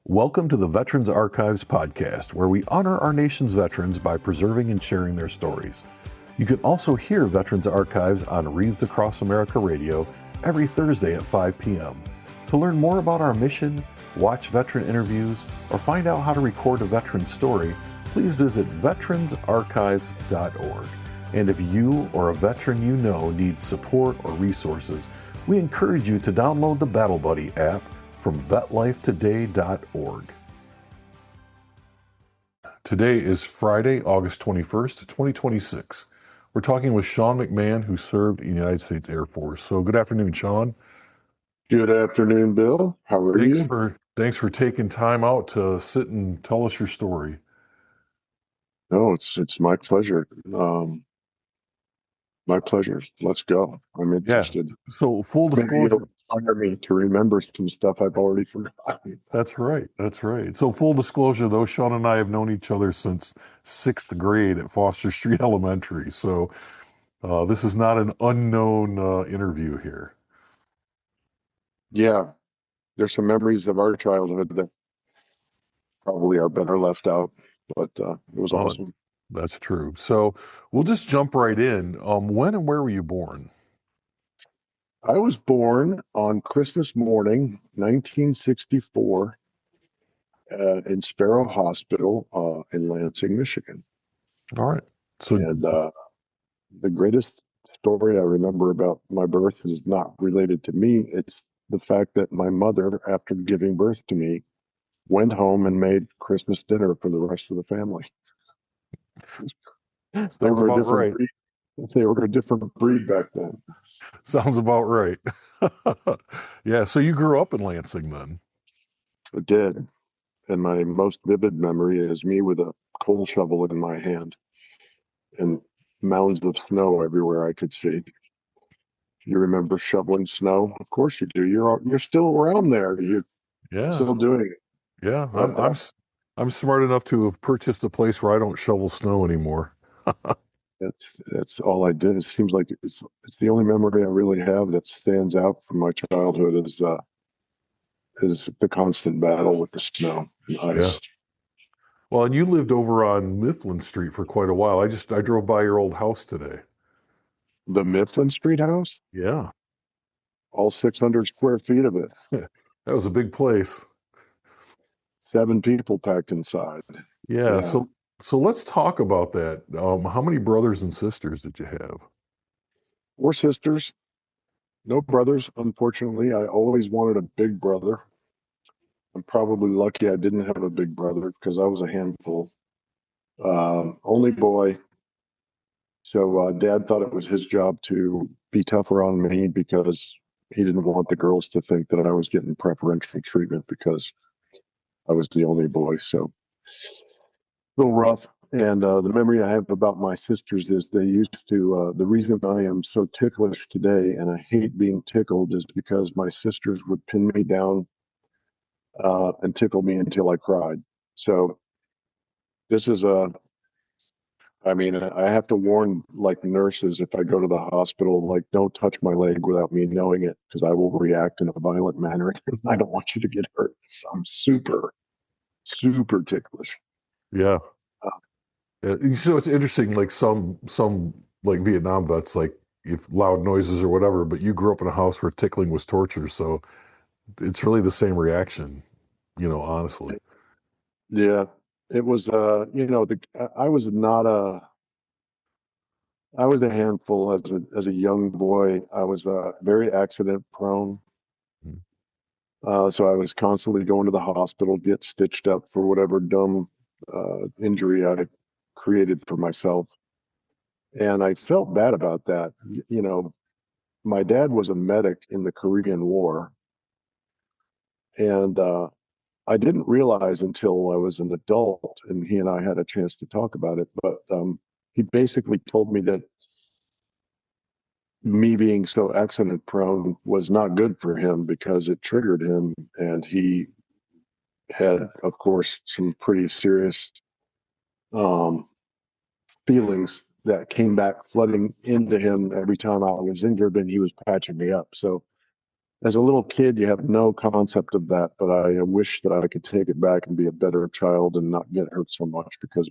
Welcome to the Veterans Archives podcast, where we honor our nation's veterans by preserving and sharing their stories. You can also hear Veterans Archives on Wreaths Across America Radio every Thursday at 5 p.m. To learn more about our mission, watch veteran interviews, or find out how to record a veteran story, please visit veteransarchives.org. And if you or a veteran you know needs support or resources, we encourage you to download the Battle Buddy app from vetlifetoday.org. Today is Friday, August 21st, 2026. We're talking with Sean McMann, who served in the United States Air Force. So good afternoon, Sean. Good afternoon, Bill. How are you? Thanks for taking time out to sit and tell us your story. No, it's my pleasure. My pleasure. Let's go. I'm interested. Yeah. So full disclosure. Maybe you'll inspire me to remember some stuff I've already forgotten. That's right. So full disclosure, though, Sean and I have known each other since 6th grade at Foster Street Elementary. So this is not an unknown interview here. Yeah, there's some memories of our childhood that probably are better left out, but it was awesome. That's true. So we'll just jump right in. When and where were you born? I was born on Christmas morning, 1964, in Sparrow Hospital in Lansing, Michigan. All right. And the greatest story I remember about my birth is not related to me. It's the fact that my mother, after giving birth to me, went home and made Christmas dinner for the rest of the family. Sounds about right. They were a different breed back then. Sounds about right. Yeah, so you grew up in Lansing then? I did. And my most vivid memory is me with a coal shovel in my hand and mounds of snow everywhere I could see. You remember shoveling snow? Of course you do. You're still around there. You're still doing it. Yeah, I'm smart enough to have purchased a place where I don't shovel snow anymore. That's all I did. It seems like it's the only memory I really have that stands out from my childhood is the constant battle with the snow and ice. Yeah. Well, and you lived over on Mifflin Street for quite a while. I drove by your old house today. The Mifflin Street house? Yeah. All 600 square feet of it. That was a big place. 7 people packed inside. Yeah. So let's talk about that. How many brothers and sisters did you have? 4 sisters. No brothers, unfortunately. I always wanted a big brother. I'm probably lucky I didn't have a big brother because I was a handful. Only boy. So Dad thought it was his job to be tougher on me because he didn't want the girls to think that I was getting preferential treatment because I was the only boy. So a little rough. And the memory I have about my sisters is they used to, the reason I am so ticklish today and I hate being tickled is because my sisters would pin me down and tickle me until I cried. So this is I have to warn like nurses if I go to the hospital, like don't touch my leg without me knowing it because I will react in a violent manner. I don't want you to get hurt. So I'm super, super ticklish. Yeah. So it's interesting, like some like Vietnam vets, like if loud noises or whatever, but you grew up in a house where tickling was torture. So it's really the same reaction, honestly. Yeah, it was, I was I was a handful as a young boy. I was very accident prone. So I was constantly going to the hospital, get stitched up for whatever dumb injury I created for myself. And I felt bad about that. My dad was a medic in the Korean War. And I didn't realize until I was an adult and he and I had a chance to talk about it, but he basically told me that me being so accident prone was not good for him because it triggered him. And he had, of course, some pretty serious feelings that came back flooding into him every time I was injured and he was patching me up. So as a little kid, you have no concept of that, but I wish that I could take it back and be a better child and not get hurt so much, because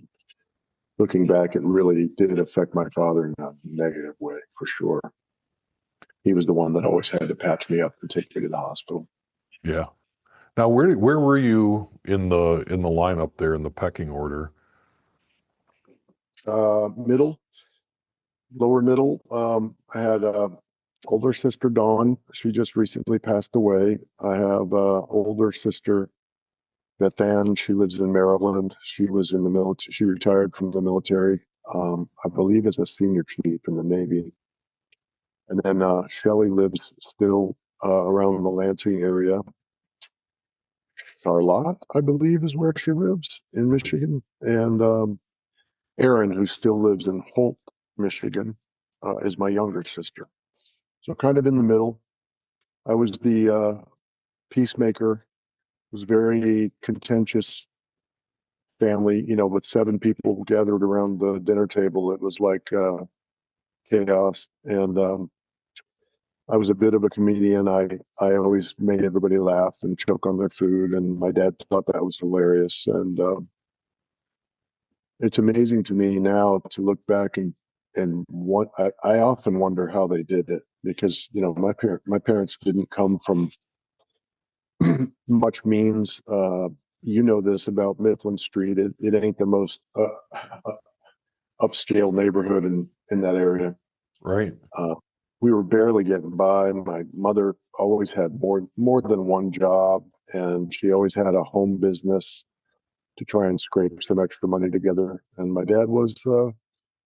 looking back, it really did affect my father in a negative way, for sure. He was the one that always had to patch me up and take me to the hospital. Yeah. Now, where were you in the lineup there in the pecking order? Middle, lower middle. I had older sister Dawn. She just recently passed away. I have older sister Beth Ann. She lives in Maryland. She was in the military. She retired from the military. I believe as a senior chief in the Navy. And then Shelley lives still around the Lansing area. Charlotte, I believe, is where she lives in Michigan. And Erin, who still lives in Holt, Michigan, is my younger sister. So kind of in the middle. I was the peacemaker. It was very contentious family, with 7 people gathered around the dinner table. It was like chaos. And I was a bit of a comedian. I always made everybody laugh and choke on their food. And my dad thought that was hilarious. And it's amazing to me now to look back and what I often wonder how they did it, because my parents didn't come from much means. You know this about Mifflin Street. It ain't the most upscale neighborhood in that area. Right. We were barely getting by. My mother always had more than one job, and she always had a home business to try and scrape some extra money together. And my dad was,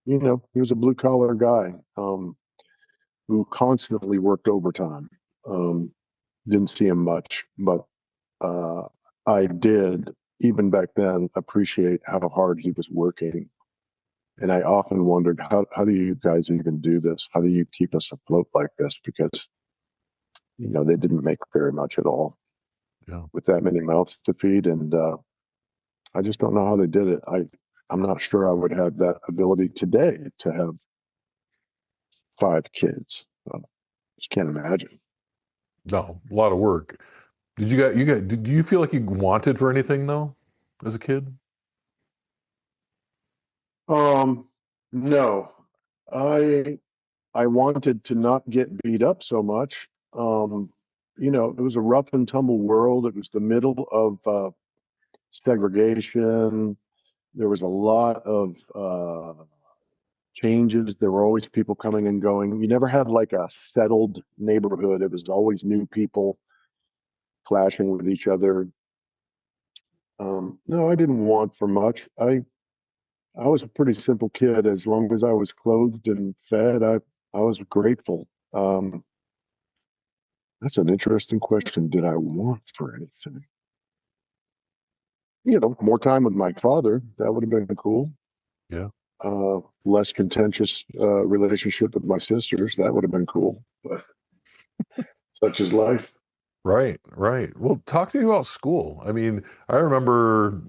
he was a blue collar guy who constantly worked overtime. Didn't see him much, but I did, even back then, appreciate how hard he was working. And I often wondered, how do you guys even do this? How do you keep us afloat like this? Because, they didn't make very much at all, Yeah. with that many mouths to feed. And I just don't know how they did it. I'm not sure I would have that ability today to have 5 kids. Just can't imagine. No, a lot of work. Did you feel like you wanted for anything though, as a kid? No, I wanted to not get beat up so much. It was a rough and tumble world. It was the middle of segregation. There was a lot of changes. There were always people coming and going. You never had like a settled neighborhood. It was always new people clashing with each other. No, I didn't want for much. I was a pretty simple kid. As long as I was clothed and fed, I was grateful. That's an interesting question. Did I want for anything? More time with my father. That would have been cool. Yeah. Less contentious relationship with my sisters. That would have been cool. But such is life. Right, right. Well, talk to me about school. I mean, I remember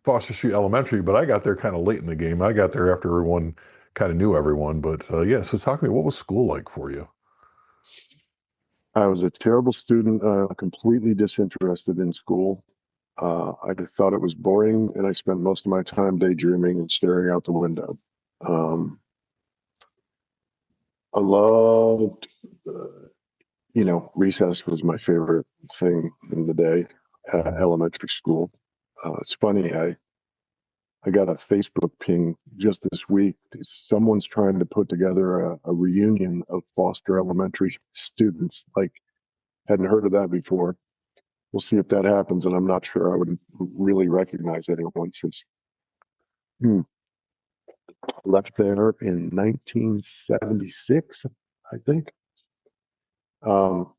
Foster Street Elementary, but I got there kind of late in the game. I got there after everyone kind of knew everyone. But yeah, so talk to me. What was school like for you? I was a terrible student, completely disinterested in school. I thought it was boring, and I spent most of my time daydreaming and staring out the window. I loved, recess was my favorite thing in the day at elementary school. It's funny, I got a Facebook ping just this week. Someone's trying to put together a reunion of Foster Elementary students. Like, hadn't heard of that before. We'll see if that happens, and I'm not sure I would really recognize anyone since left there in 1976, I think. Um,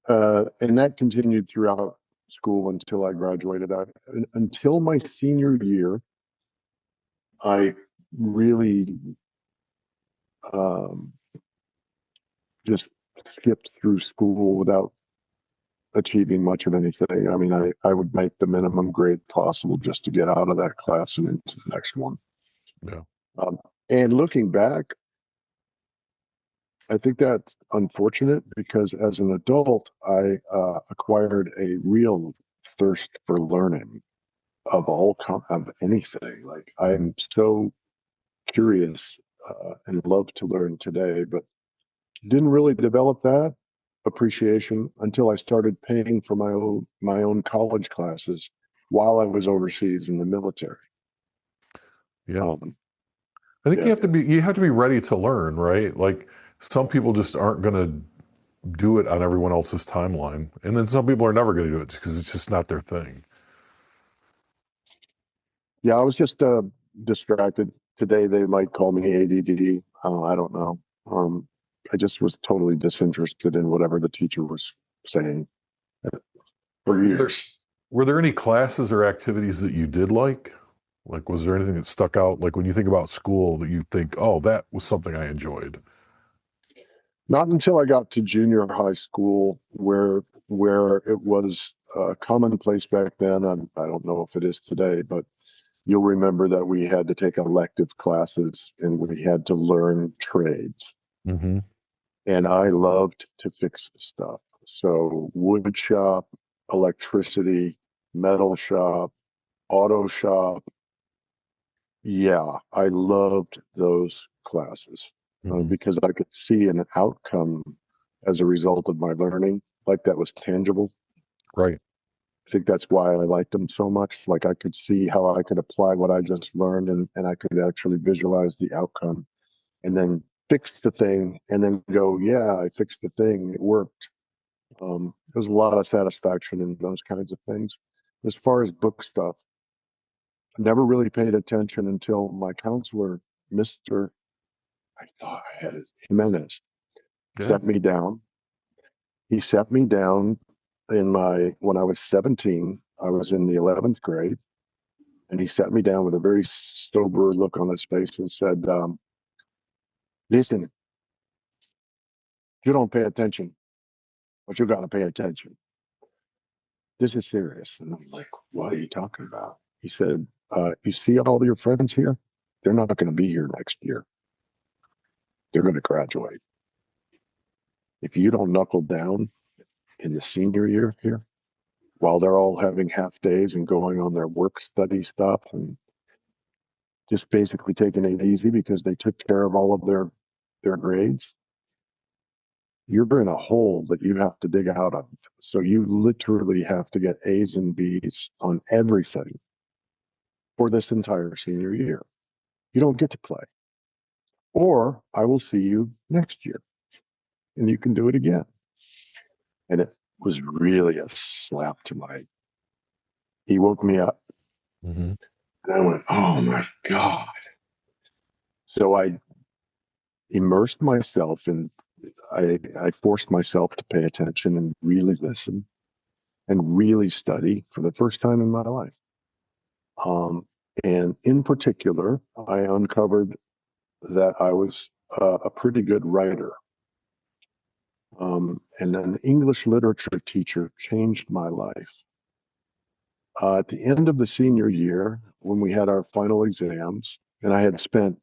and that continued throughout school until I graduated. Until my senior year, I really um, just skipped through school without achieving much of anything. I mean, I would make the minimum grade possible just to get out of that class and into the next one. Yeah. And looking back, I think that's unfortunate because as an adult, I acquired a real thirst for learning of anything. Like I'm so curious and love to learn today, but didn't really develop that appreciation until I started paying for my own college classes while I was overseas in the military. Yeah. Um, I think yeah, you have to be ready to learn, right? Like some people just aren't going to do it on everyone else's timeline. And then some people are never going to do it because it's just not their thing. yeah. I was just distracted today. They might call me ADD. I don't know. I just was totally disinterested in whatever the teacher was saying for Were there, years. were there any classes or activities that you did like? Like, was there anything that stuck out? Like when you think about school that you think, oh, that was something I enjoyed. Not until I got to junior high school, where it was commonplace back then. I don't know if it is today, but you'll remember that we had to take elective classes and we had to learn trades. Mm-hmm. And I loved to fix stuff. So wood shop, electricity, metal shop, auto shop. Yeah, I loved those classes Mm-hmm. because I could see an outcome as a result of my learning, like that was tangible. Right. I think that's why I liked them so much. Like I could see how I could apply what I just learned and I could actually visualize the outcome and then fix the thing and then go, yeah, I fixed the thing. It worked. There's a lot of satisfaction in those kinds of things. As far as book stuff, I never really paid attention until my counselor, Mr. I thought I had his Jimenez, Yeah. set me down. He set me down when I was 17. I was in the 11th grade, and he sat me down with a very sober look on his face and said, "Listen, you don't pay attention, but you got to pay attention. This is serious." And I'm like, "What are you talking about?" He said, "You see all your friends here? They're not going to be here next year. They're going to graduate. If you don't knuckle down in the senior year here, while they're all having half days and going on their work study stuff and just basically taking it easy because they took care of all of their grades, you're in a hole that you have to dig out of. So you literally have to get A's and B's on everything for this entire senior year. You don't get to play. Or I will see you next year and you can do it again." And it was really a slap to my, he woke me up Mm-hmm. and I went, "Oh my God." So I immersed myself in, I forced myself to pay attention and really listen and really study for the first time in my life. And in particular, I uncovered that I was a pretty good writer. And an English literature teacher changed my life. At the end of the senior year, when we had our final exams, and I had spent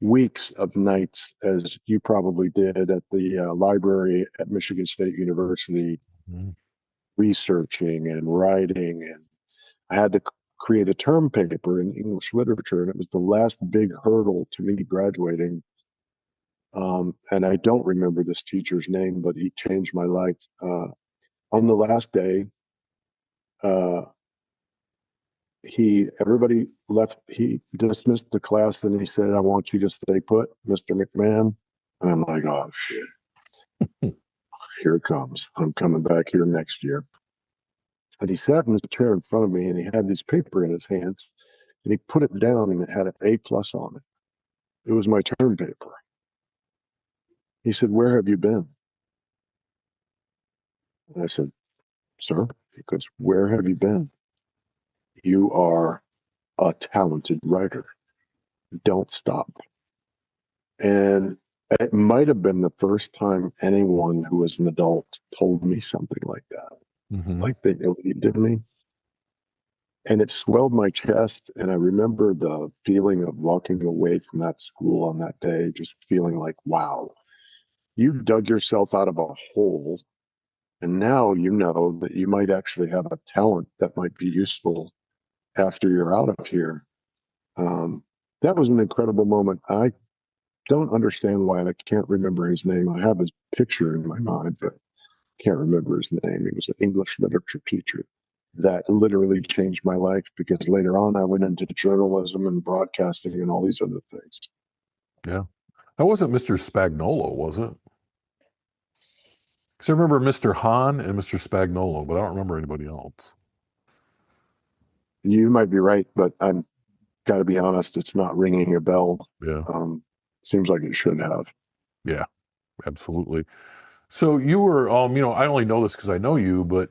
weeks of nights, as you probably did, at the library at Michigan State University, Mm-hmm. researching and writing. And I had to create a term paper in English literature, and it was the last big hurdle to me graduating. And I don't remember this teacher's name, but he changed my life. On the last day, uh, everybody left. He dismissed the class, and he said, "I want you to stay put, Mr. McMann." And I'm like, "Oh shit, here it comes. I'm coming back here next year." And he sat in his chair in front of me, and he had this paper in his hands, and he put it down, and it had an A plus on it. It was my term paper. He said, "Where have you been?" And I said, "Sir," he goes, "Where have you been? You are a talented writer. Don't stop." And it might have been the first time anyone who was an adult told me something like that, Mm-hmm. like they believed in me. And it swelled my chest. And I remember the feeling of walking away from that school on that day, just feeling like, wow, you dug yourself out of a hole, and now you know that you might actually have a talent that might be useful after you're out of here. Um, that was an incredible moment. I don't understand why I can't remember his name. I have his picture in my mind, but can't remember his name. He was an English literature teacher. That literally changed my life because later on I went into journalism and broadcasting and all these other things. Yeah. That wasn't Mr. Spagnuolo, was it? Because I remember Mr. Hahn and Mr. Spagnuolo, but I don't remember anybody else. You might be right, but I'm got to be honest, it's not ringing a bell. Yeah. Seems like it should have. Yeah, absolutely. So you were, I only know this because I know you, but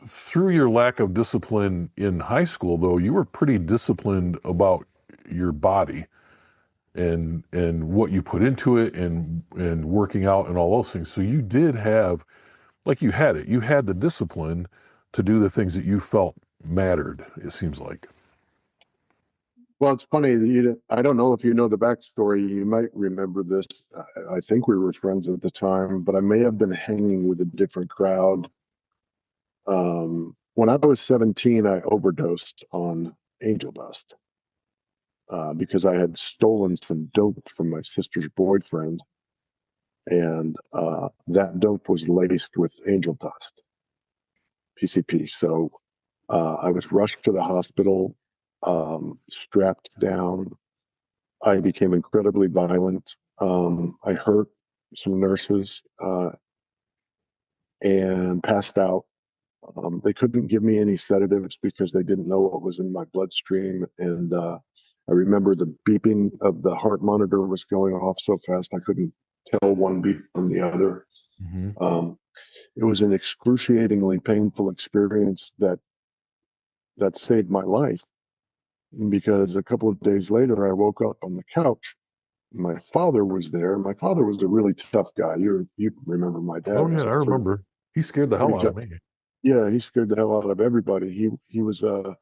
through your lack of discipline in high school, though, you were pretty disciplined about your body and what you put into it and working out and all those things. So you did have, like you had it, you had the discipline to do the things that you felt mattered, it seems like. Well, it's funny. I don't know if you know the backstory. You might remember this. I think we were friends at the time, but I may have been hanging with a different crowd. When I was 17, I overdosed on angel dust because I had stolen some dope from my sister's boyfriend, and that dope was laced with angel dust, PCP. So I was rushed to the hospital, strapped down. I became incredibly violent. I hurt some nurses and passed out. They couldn't give me any sedatives because they didn't know what was in my bloodstream. And I remember the beeping of the heart monitor was going off so fast I couldn't tell one beat from the other. Mm-hmm. It was an excruciatingly painful experience that saved my life because a couple of days later I woke up on the couch. My father was there. My father was a really tough guy. You remember my dad? Oh yeah, He's I a remember. He scared the hell pretty out of tough. me. Yeah, he scared the hell out of everybody. He was a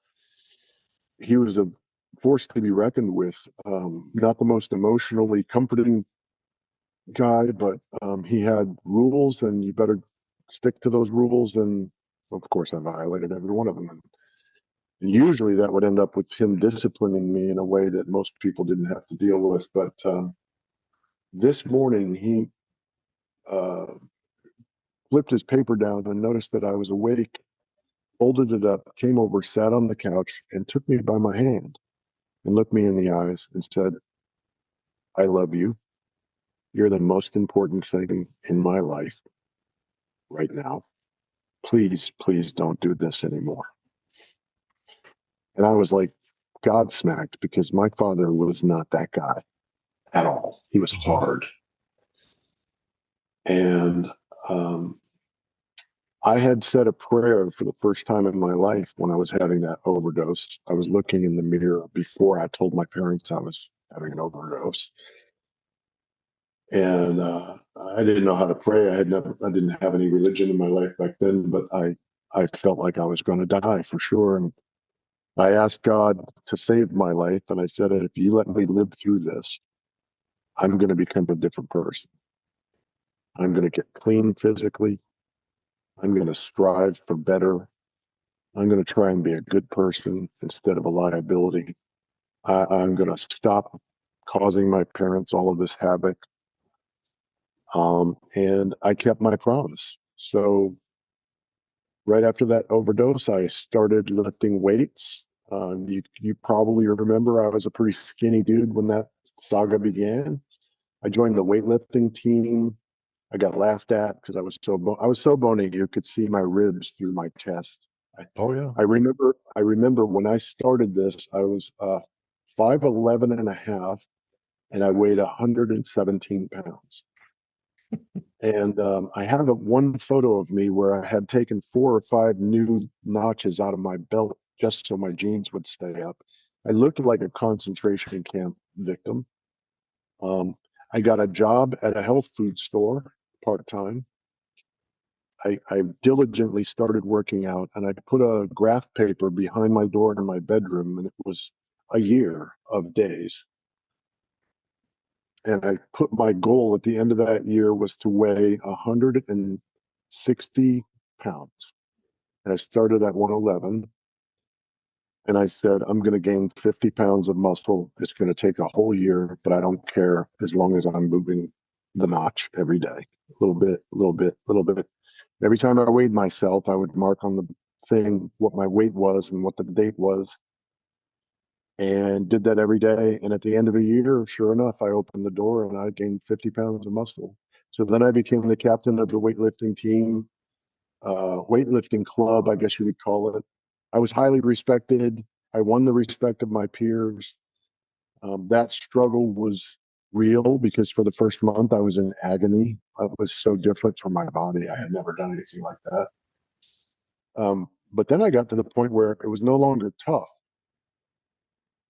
force to be reckoned with. Not the most emotionally comforting guy, but he had rules, and you better stick to those rules. And of course, I violated every one of them. And usually, that would end up with him disciplining me in a way that most people didn't have to deal with. But this morning, he uh, flipped his paper down and noticed that I was awake, folded it up, came over, sat on the couch, and took me by my hand and looked me in the eyes and said, I love you. You're the most important thing in my life right now. Please, please don't do this anymore. And I was like godsmacked because my father was not that guy at all. He was hard. And um, I had said a prayer for the first time in my life when I was having that overdose. I was looking in the mirror before I told my parents I was having an overdose. And I didn't know how to pray. I didn't have any religion in my life back then, but I felt like I was going to die for sure. And I asked God to save my life. And I said, if you let me live through this, I'm going to become a different person. I'm going to get clean physically. I'm going to strive for better. I'm going to try and be a good person instead of a liability. I'm going to stop causing my parents all of this havoc. And I kept my promise. So right after that overdose, I started lifting weights. You probably remember I was a pretty skinny dude when that saga began. I joined the weightlifting team. I got laughed at because I was so bony you could see my ribs through my chest. Oh yeah. I remember when I started this, I was 5'11" and a half, and I weighed 117 pounds. And I have one photo of me where I had taken 4 or 5 new notches out of my belt just so my jeans would stay up. I looked like a concentration camp victim. Um, I got a job at a health food store part time. I diligently started working out, and I put a graph paper behind my door in my bedroom, and it was a year of days. And I put my goal at the end of that year was to weigh 160 pounds. And I started at 111. And I said, I'm going to gain 50 pounds of muscle. It's going to take a whole year, but I don't care as long as I'm moving the notch every day. A little bit, a little bit, a little bit. Every time I weighed myself, I would mark on the thing what my weight was and what the date was, and did that every day. And at the end of a year, sure enough, I opened the door and I gained 50 pounds of muscle. So then I became the captain of the weightlifting team, weightlifting club, I guess you would call it. I was highly respected. I won the respect of my peers. That struggle was real because for the first month I was in agony. I was so different from my body. I had never done anything like that. But then I got to the point where it was no longer tough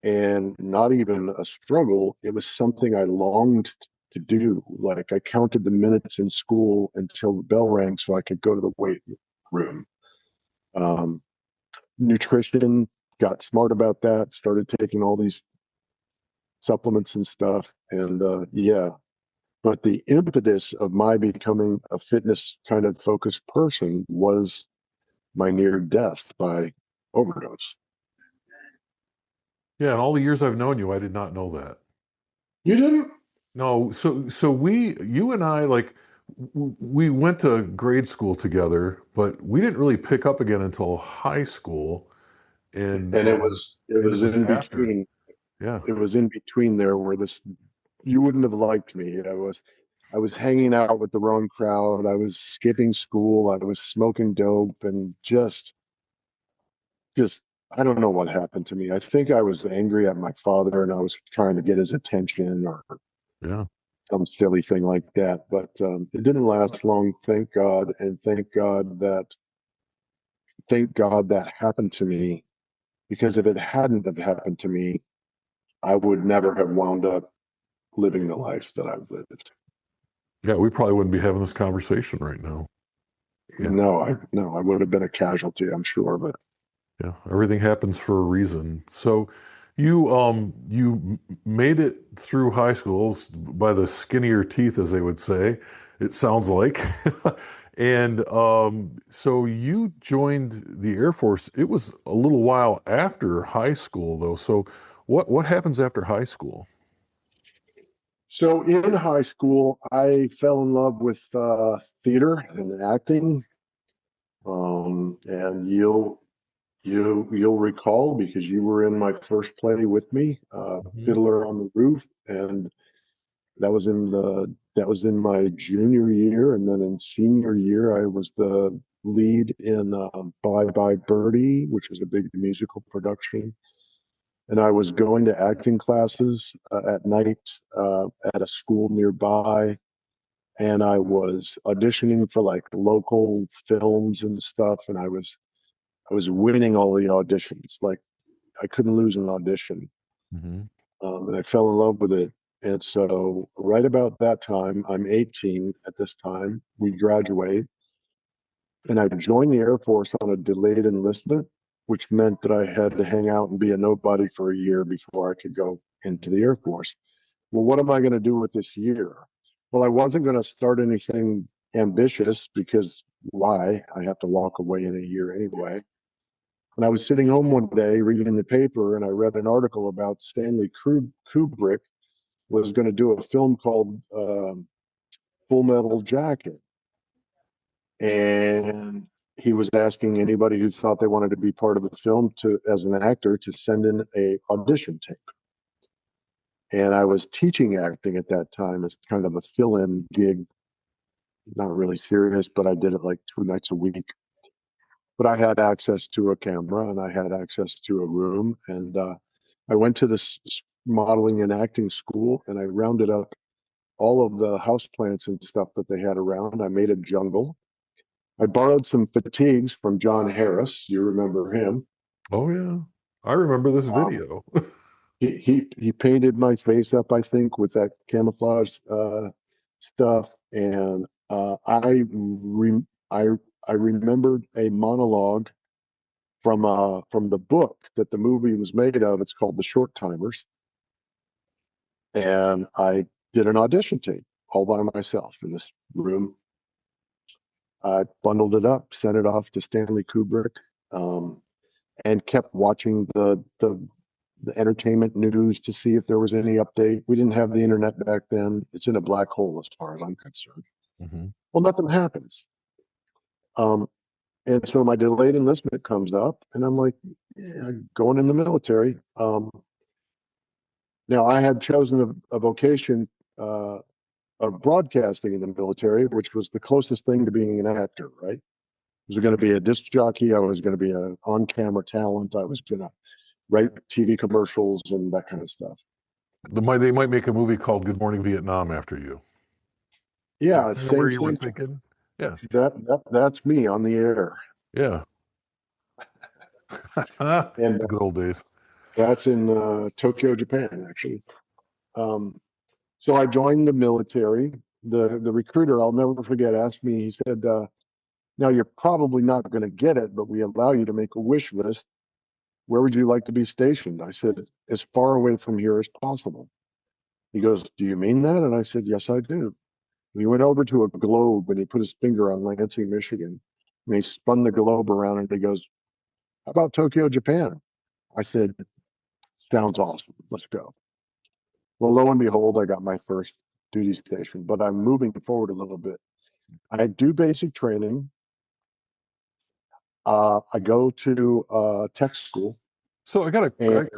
and not even a struggle. It was something I longed to do. Like I counted the minutes in school until the bell rang so I could go to the weight room. Um, Nutrition, got smart about that, started taking all these supplements and stuff. And yeah, but the impetus of my becoming a fitness kind of focused person was my near death by overdose. Yeah, and all the years I've known you, I did not know that. You didn't? No, so you and I, like, we went to grade school together, but we didn't really pick up again until high school, and And it and it was was in after. between. Yeah. It was in between there where this you wouldn't have liked me. I was hanging out with the wrong crowd. I was skipping school. I was smoking dope and just I don't know what happened to me. I think I was angry at my father and I was trying to get his attention or Yeah. some silly thing like that. But it didn't last long, thank God, and thank God that happened to me because if it hadn't have happened to me, I would never have wound up living the life that I've lived. Yeah, we probably wouldn't be having this conversation right now. Yeah. No, I would have been a casualty, I'm sure, but Yeah, everything happens for a reason. So you made it through high school by the skin of your teeth, as they would say. It sounds like. And so you joined the Air Force. It was a little while after high school, though. So what happens after high school? so in high school, I fell in love with theater and acting. And you'll recall because you were in my first play with me, Mhm. Fiddler on the Roof, and that was in my junior year, and then in senior year, I was the lead in Bye Bye Birdie, which was a big musical production. And I was going to acting classes at night at a school nearby, and I was auditioning for like local films and stuff, and I was winning all the auditions. Like I couldn't lose an audition, Mhm. and I fell in love with it. And so, right about that time, I'm 18 at this time. We graduate, and I joined the Air Force on a delayed enlistment, which meant that I had to hang out and be a nobody for a year before I could go into the Air Force. Well, what am I going to do with this year? Well, I wasn't going to start anything ambitious because why? I have to walk away in a year anyway. And I was sitting home one day reading the paper and I read an article about Stanley Kubrick was going to do a film called Full Metal Jacket. And he was asking anybody who thought they wanted to be part of the film to, as an actor, to send in a audition tape. And I was teaching acting at that time as kind of a fill-in gig, not really serious, but I did it like 2 nights a week. But I had access to a camera and I had access to a room, and I went to this modeling and acting school, and I rounded up all of the house plants and stuff that they had around. I made a jungle. I borrowed some fatigues from John Harris. You remember him? Oh yeah. I remember this Um, video. he painted my face up, I think, with that camouflage stuff, and I I remembered a monologue from the book that the movie was made of. It's called The Short Timers, and I did an audition tape all by myself in this room. I bundled it up, sent it off to Stanley Kubrick, um, and kept watching the entertainment news to see if there was any update. We didn't have the internet back then. It's in a black hole as far as I'm concerned. Mm-hmm. Well, nothing happens. Um, and so my delayed enlistment comes up, and I'm like, yeah, going in the military. Now I had chosen a vocation uh, of broadcasting in the military, which was the closest thing to being an actor, right? I was going to be a disc jockey. I was going to be a on-camera talent. I was going to write TV commercials and that kind of stuff. They might make a movie called Good Morning Vietnam after you. Is that Yeah, kind of where same you were thing. thinking? Yeah. That's me on the air, Yeah. and The good old days. that's in Tokyo, Japan, actually. Um, so I joined the military. The recruiter, I'll never forget, asked me. He said, "Now you're probably not going to get it, but we allow you to make a wish list. Where would you like to be stationed?" I said, "As far away from here as possible." He goes, "Do you mean that?" And I said, "Yes, I do." He went over to a globe and he put his finger on Lansing, Michigan, and he spun the globe around and he goes, "How about Tokyo, Japan?" I said, "Sounds awesome. Let's go." Well, lo and behold, I got my first duty station, but I'm moving forward a little bit. I do basic training. I go to tech school, So and I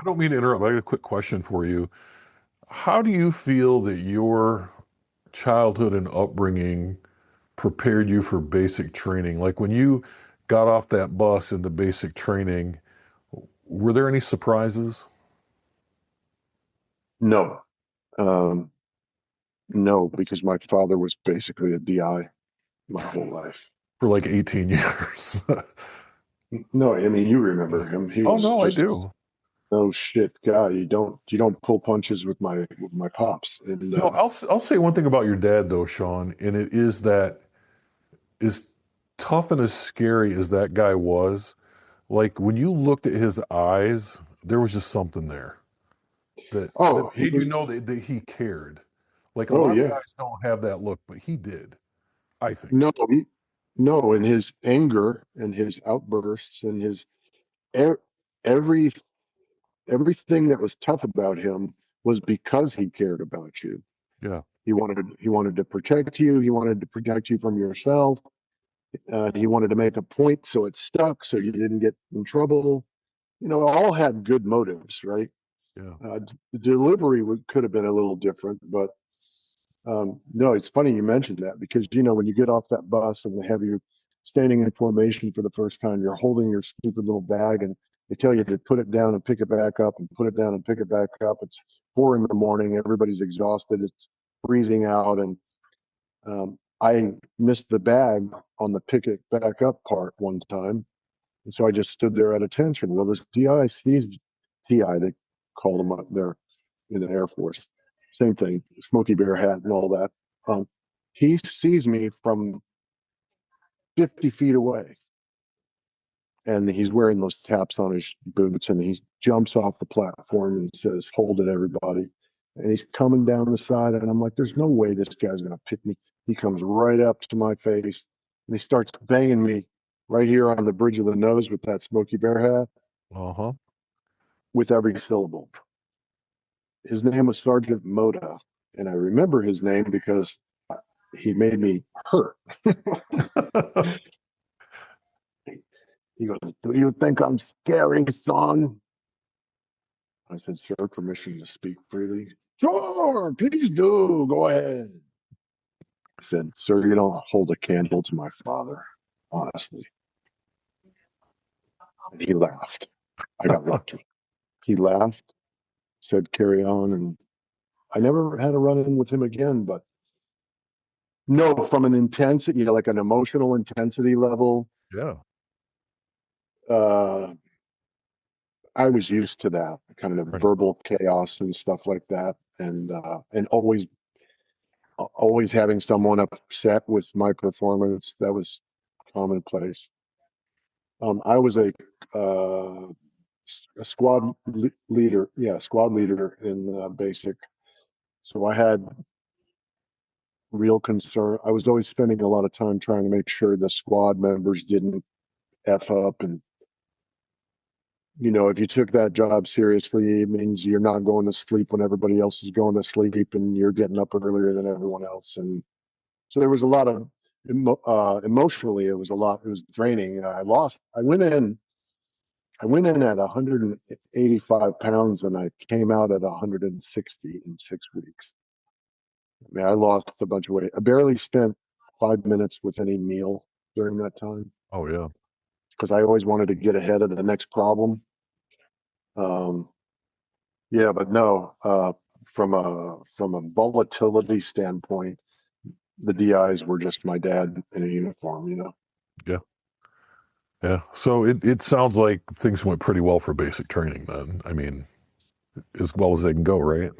don't mean to interrupt, but I got a quick question for you. How do you feel that your childhood and upbringing prepared you for basic training? Like when you got off that bus into basic training, were there any surprises no, um, no, because my father was basically a DI my whole life. for like 18 years? No, I mean you remember him. He Oh was no, I just do. no shit guy. You don't pull punches with my pops. And I'll say one thing about your dad though, Sean, and it is that as tough and as scary as that guy was, like when you looked at his eyes, there was just something there that oh, he made you was. know that he cared. Like a Oh lot of yeah. guys don't have that look, but he did, I think. No, no, and his anger and his outbursts and his e- every everything that was tough about him was because he cared about you. Yeah. He wanted to protect you. He wanted to protect you from yourself. He wanted to make a point so it stuck, so you didn't get in trouble. All had good motives, right? Yeah. The delivery could have been a little different, but no, it's funny you mentioned that because when you get off that bus and they have you standing in formation for the first time, you're holding your stupid little bag and they tell you to put it down and pick it back up and put it down and pick it back up. It's 4 in the morning. Everybody's exhausted. It's freezing out, and I missed the bag on the pick it back up part one time, and so I just stood there at attention. Well, this DI sees TI. They called him up there in the Air Force. Same thing, Smoky Bear hat and all that. Um, he sees me from 50 feet away, and he's wearing those taps on his boots, and he jumps off the platform and says, "Hold it, everybody!" And he's coming down the side, and I'm like, "There's no way this guy's gonna pick me." He comes right up to my face, and he starts banging me right here on the bridge of the nose with that Smoky Bear hat, Uh-huh. with every syllable. His name was Sergeant Moda, and I remember his name because he made me hurt. He goes, "Do you think I'm scary, son?" I said, "Sir, permission to speak freely." "Sure, please do. Go ahead." I said, "Sir, you don't hold a candle to my father, honestly." And he laughed. I got lucky. He laughed, said, "Carry on." And I never had a run in with him again, but no, from an intensity, like an emotional intensity level, Yeah. uh, I was used to that kind of Right. verbal chaos and stuff like that, and always having someone upset with my performance. That was commonplace. I was a squad leader, yeah, squad leader in basic. So I had real concern. I was always spending a lot of time trying to make sure the squad members didn't F up. And, if you took that job seriously, it means you're not going to sleep when everybody else is going to sleep and you're getting up earlier than everyone else. And so there was a lot of emotionally, it was draining. I went in at 185 pounds and I came out at 160 in 6 weeks. I mean, I lost a bunch of weight. I barely spent 5 minutes with any meal during that time Oh yeah. because I always wanted to get ahead of the next problem. Yeah, but no, from a volatility standpoint, the DIs were just my dad in a uniform. Yeah. Yeah. So it sounds like things went pretty well for basic training then. I mean, as well as they can go, right?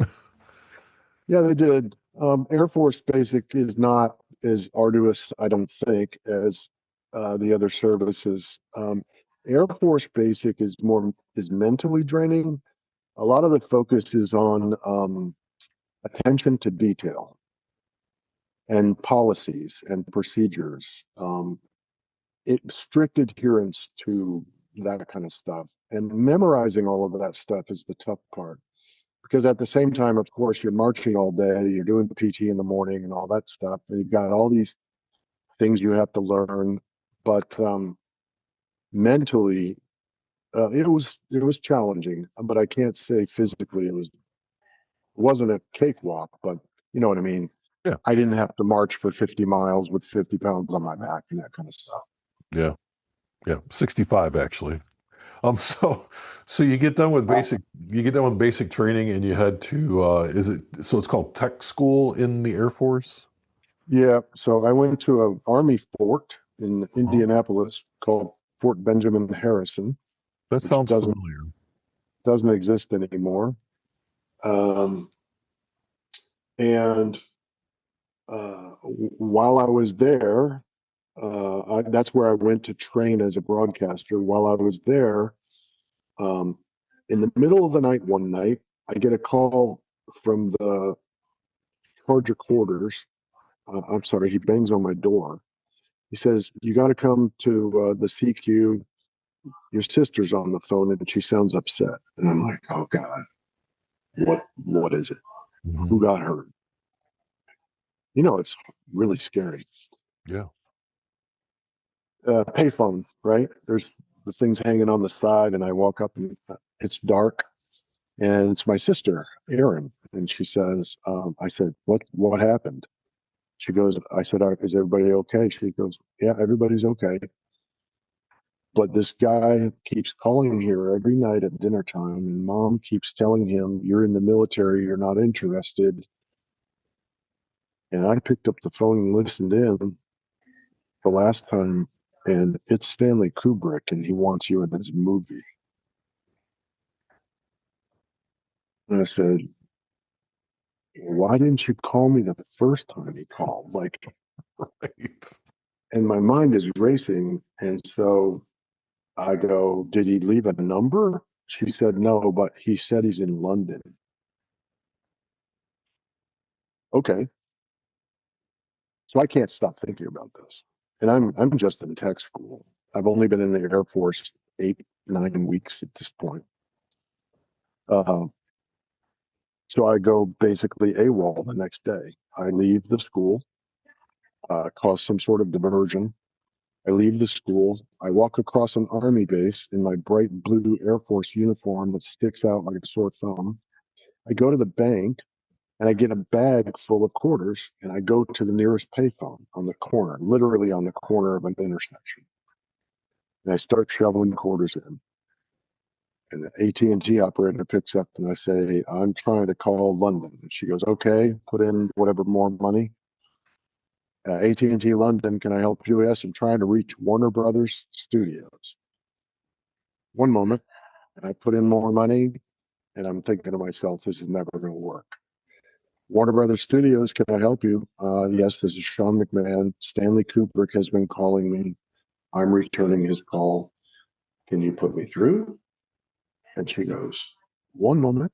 Yeah, they did. Air Force Basic is not as arduous, I don't think, as the other services. Air Force Basic is mentally draining. A lot of the focus is on attention to detail and policies and procedures. Strict adherence to that kind of stuff, and memorizing all of that stuff is the tough part. Because at the same time, of course, you're marching all day, you're doing the PT in the morning and all that stuff. And you've got all these things you have to learn, but mentally, it was challenging. But I can't say physically it wasn't a cakewalk. But you know what I mean. Yeah. I didn't have to march for 50 miles with 50 pounds on my back and that kind of stuff. Yeah. Yeah. 65 actually. So you get done with basic training and you head to it's called tech school in the Air Force? Yeah, so I went to an Army fort in Oh, Indianapolis called Fort Benjamin Harrison, that which sounds familiar. doesn't exist anymore. Um, and while I was there, that's where I went to train as a broadcaster. While I was there, um, in the middle of the night, one night, I get a call from the charge quarters. I'm sorry, he bangs on my door. He says, "You got to come to the CQ. Your sister's on the phone and she sounds upset." And I'm like, "Oh God, what is it? Mhm. Who got hurt?" It's really scary. Yeah. Payphone, right? There's the things hanging on the side, and I walk up and it's dark, and it's my sister, Erin, and she says, "I said, what happened?" She goes, "I said, is everybody okay?" She goes, "Yeah, everybody's okay. But this guy keeps calling here every night at dinner time, and mom keeps telling him, 'You're in the military, you're not interested.'" And I picked up the phone and listened in the last time, and it's Stanley Kubrick, and he wants you in his movie. And I said, "Why didn't you call me the first time he called?" Right. And my mind is racing. And so I go, "Did he leave a number?" She said, "No, but he said he's in London." Okay. So I can't stop thinking about this. And I'm just in tech school. I've only been in the Air Force 8, 9 weeks at this point. Uh, so I go basically AWOL the next day. I leave the school, cause some sort of diversion. I leave the school. I walk across an Army base in my bright blue Air Force uniform that sticks out like a sore thumb. I go to the bank and I get a bag full of quarters and I go to the nearest payphone on the corner, literally on the corner of an intersection. And I start shoveling quarters in. And the AT&T operator picks up and I say, "I'm trying to call London." And she goes, "Okay, put in whatever more money." "AT&T London, can I help you?" "Yes, I'm trying to reach Warner Brothers Studios." One moment, I put in more money and I'm thinking to myself, this is never going to work. "Warner Brothers Studios, can I help you?" "Yes, this is Sean McMann. Stanley Kubrick has been calling me. I'm returning his call. Can you put me through?" And she goes, "One moment."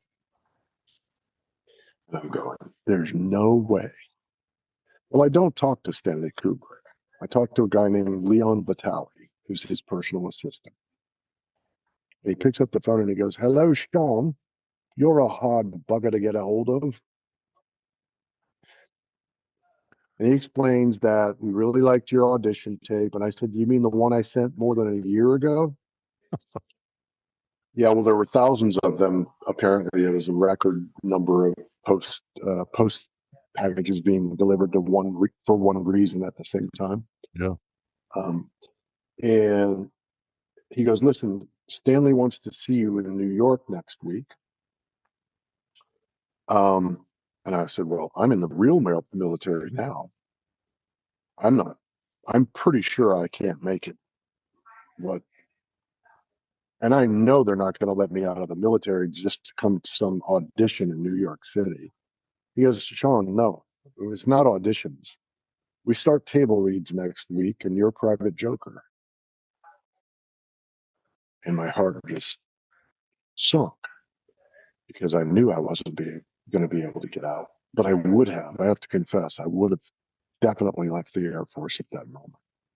And I'm going, there's no way Well, I don't talk to Stanley Kubrick. I talk to a guy named Leon Vitale, who's his personal assistant. And he picks up the phone and he goes, "Hello, Sean. You're a hard bugger to get a hold of." And he explains that we really liked your audition tape. And I said, "You mean the one I sent more than a year ago?" Yeah, well, there were thousands of them. Apparently, it was a record number of post packages being delivered to for one reason at the same time. Yeah. Um, and he goes, "Listen, Stanley wants to see you in New York next week." And I said, "Well, I'm in the real military now. I'm not. I'm pretty sure I can't make it. What? And I know they're not going to let me out of the military just to come to some audition in New York City." He goes, "Sean, no, it's not auditions. We start table reads next week, and you're Private Joker." And my heart just sunk because I knew I wasn't going to be able to get out. But I would have. I have to confess, I would have definitely left the Air Force at that moment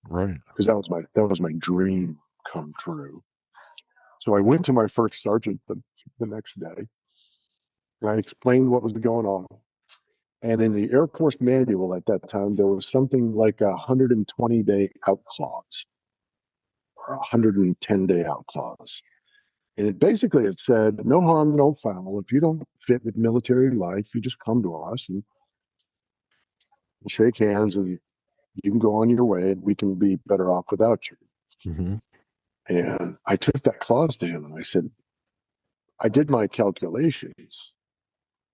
Right. because that was my dream come true. So I went to my first sergeant the next day, and I explained what was going on. And in the Air Force manual at that time, there was something like a 120-day out clause or a 110-day out clause. And it said, "No harm, no foul. If you don't fit with military life, you just come to us and we'll shake hands and you can go on your way and we can be better off without you." Hmm. And I took that clause to him and I said, "I did my calculations.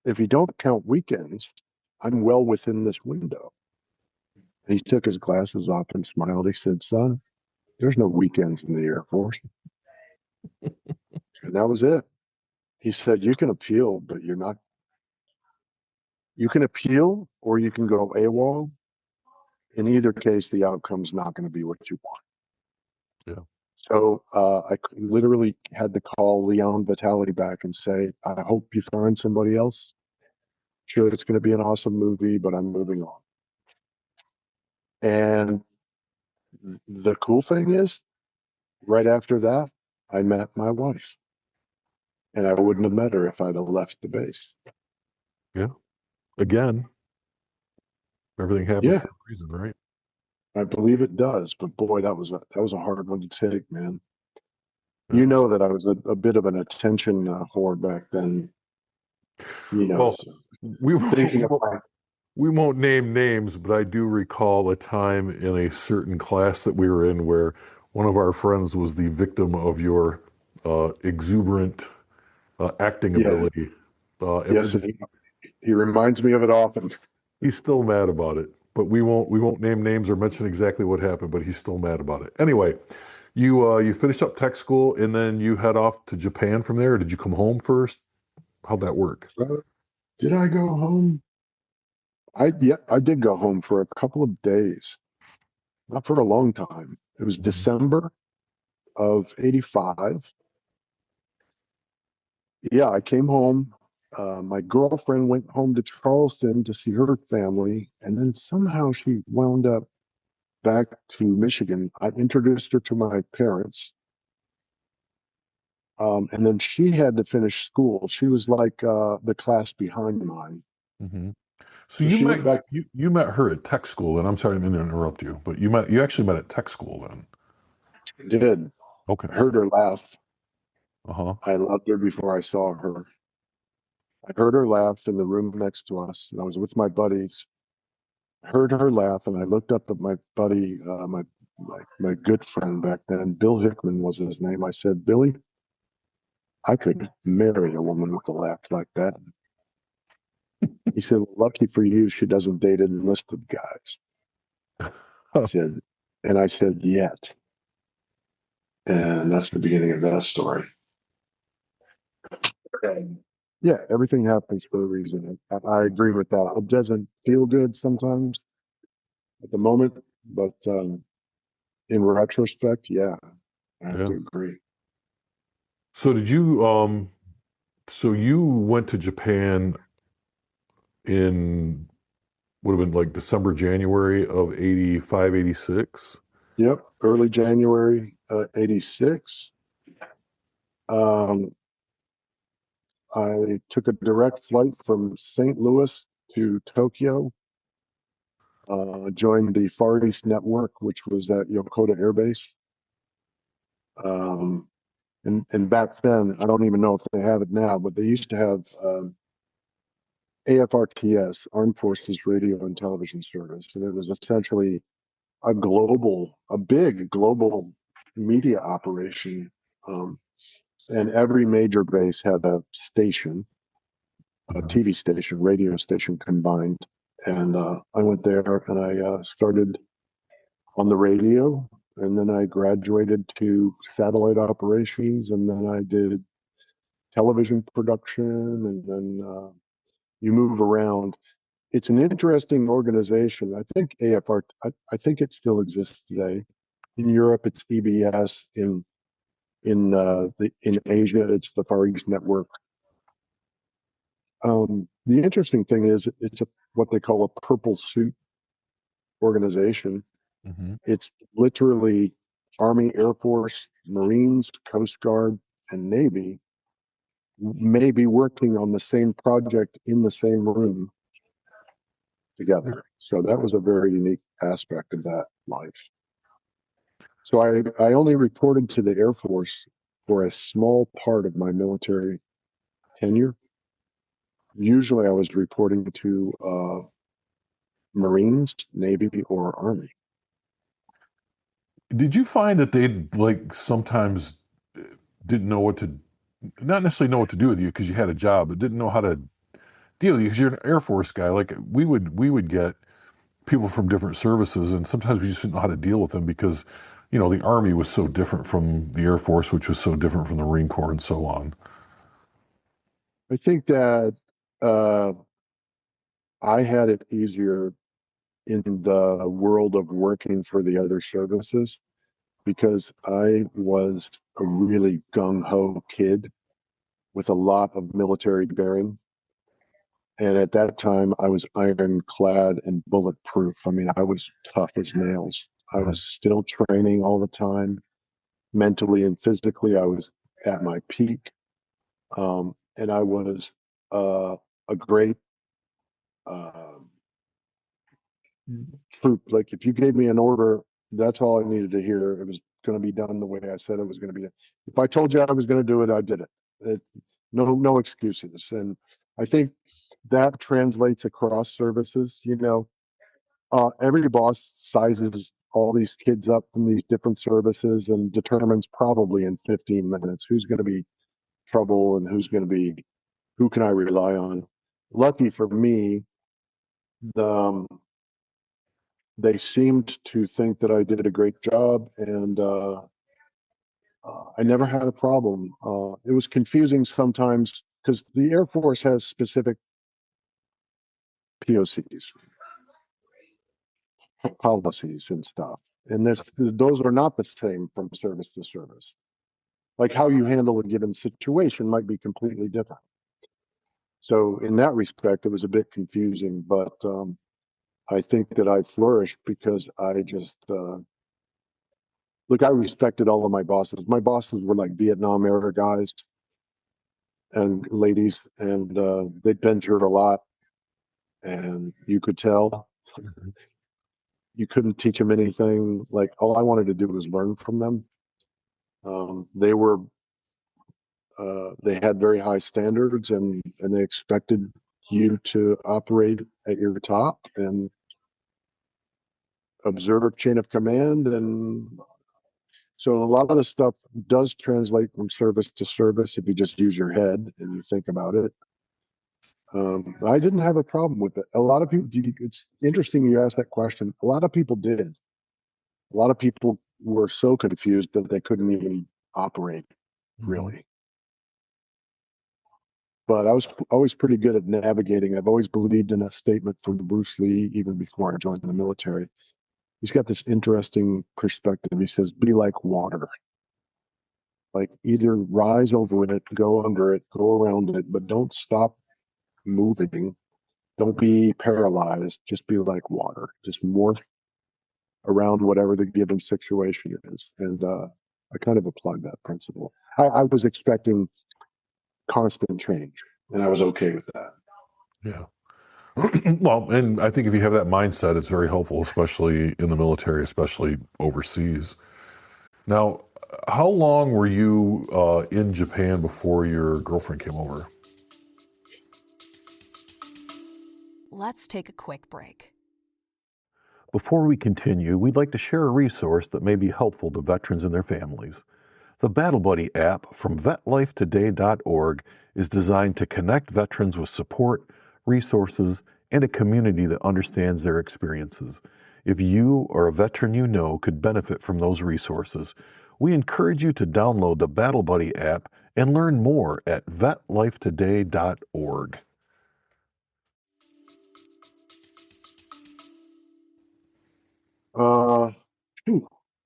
If you don't count weekends, I'm well within this window." And he took his glasses off and smiled. He said, "Son, there's no weekends in the Air Force." And that was it. He said, "You can appeal, but you can appeal or you can go AWOL. In either case, the outcome's not going to be what you want." Yeah. So I literally had to call Leon Vitale back and say, "I hope you find somebody else. Sure, it's going to be an awesome movie, but I'm moving on." And the cool thing is, right after that, I met my wife. And I wouldn't have met her if I'd have left the base. Yeah. Again, everything happens Yeah, for a reason, right? I believe it does. But boy, that was a hard one to take, man. You Yeah. know that I was a bit of an attention whore back then. Well, So we thinking we of won't, my we won't name names, but I do recall a time in a certain class that we were in where one of our friends was the victim of your exuberant acting yeah, ability. And we're yes, and just he reminds me of it often. he's still mad about it. But we won't name names or mention exactly what happened, but he's still mad about it. Anyway, you finish up tech school and then you head off to Japan from there, or did you come home first? How'd that work? Did I go home? I did go home for a couple of days, not for a long time. It was Mhm. December of '85. Yeah, I came home. My girlfriend went home to Charleston to see her family, and then somehow she wound up back to Michigan. I introduced her to my parents, and then she had to finish school. She was like the class behind mine, Mhm. So so she went back. you met her at tech school, and I'm sorry I didn't mean to interrupt you, but you actually met at tech school then. Did Okay. I heard her laugh? Uh-huh. I loved her before I saw her. I heard her laugh in the room next to us, and I was with my buddies. I heard her laugh, and I looked up at my buddy, my good friend back then, Bill Hickman was his name. I said, "Billy, I could marry a woman with a laugh like that." He said, "Well, lucky for you, she doesn't date enlisted guys." I said, and I said, "Yet." And that's the beginning of that story. Yeah, everything happens for a reason. I agree with that. It doesn't feel good sometimes at the moment, but in retrospect, yeah, I have Yeah. to agree. So did you so you went to Japan in would have been like December, January of 85, 86. Yep, early January, 86. Um, I took a direct flight from St. Louis to Tokyo, joined the Far East Network, which was at Yokota Air Base. Um, and back then, I don't even know if they have it now, but they used to have AFRTS, Armed Forces Radio and Television Service. And it was essentially a big global media operation. Um, and every major base had a station, a Mhm. TV station, radio station combined. And I went there and I started on the radio. And then I graduated to satellite operations. And then I did television production. And then you move around. It's an interesting organization. I think I think it still exists today. In Europe, it's EBS. In Asia, it's the Far East Network. The interesting thing is it's what they call a purple suit organization. Mhm. It's literally Army, Air Force, Marines, Coast Guard, and Navy may be working on the same project in the same room together. So that was a very unique aspect of that life. So I only reported to the Air Force for a small part of my military tenure. Usually I was reporting to Marines, Navy, or Army. Did you find that they like sometimes didn't know what to, not necessarily know what to do with you because you had a job, but didn't know how to deal with you because you're an Air Force guy? Like we would get people from different services, and sometimes we just didn't know how to deal with them because, the Army was so different from the Air Force, which was so different from the Marine Corps, and so on. I think that uh, I had it easier in the world of working for the other services because I was a really gung ho kid with a lot of military bearing. And at that time, I was ironclad and bulletproof. I mean, I was tough as nails. I Mhm. was still training all the time, mentally and physically. I was at my peak. And I was a great uh, troop. Like, if you gave me an order, that's all I needed to hear. It was going to be done the way I said it was going to be. If I told you I was going to do it, I did it. No excuses. And I think that translates across services. Every boss sizes all these kids up from these different services and determines probably in 15 minutes who's going to be trouble and who can I rely on. Lucky for me, the, they seemed to think that I did a great job, and I never had a problem. It was confusing sometimes because the Air Force has specific POCs, policies, and stuff, and those are not the same from service to service. Like how you handle a given situation might be completely different. So in that respect, it was a bit confusing, but I think that I flourished because I just look. I respected all of my bosses. My bosses were like Vietnam era guys and ladies, and they'd been through a lot, and you could tell. You couldn't teach them anything. Like all I wanted to do was learn from them. They were they had very high standards, and they expected you to operate at your top and observe chain of command. And so a lot of the stuff does translate from service to service if you just use your head and you think about it. I didn't have a problem with it. A lot of people, it's interesting you asked that question. A lot of people did. A lot of people were so confused that they couldn't even operate Mhm. really. But I was always pretty good at navigating. I've always believed in a statement from Bruce Lee, even before I joined the military. He's got this interesting perspective. He says, be like water. Like either rise over it, go under it, go around it, but don't stop moving Don't be paralyzed. Just be like water. Just morph around whatever the given situation is. And I kind of applied that principle. I was expecting constant change, and I was okay with that. Yeah. Well, and I think if you have that mindset, it's very helpful, especially in the military, especially overseas. Now, how long were you in Japan before your girlfriend came over? Let's take a quick break. Before we continue, we'd like to share a resource that may be helpful to veterans and their families. The Battle Buddy app from vetlifetoday.org is designed to connect veterans with support, resources, and a community that understands their experiences. If you or a veteran you know could benefit from those resources, we encourage you to download the Battle Buddy app and learn more at vetlifetoday.org.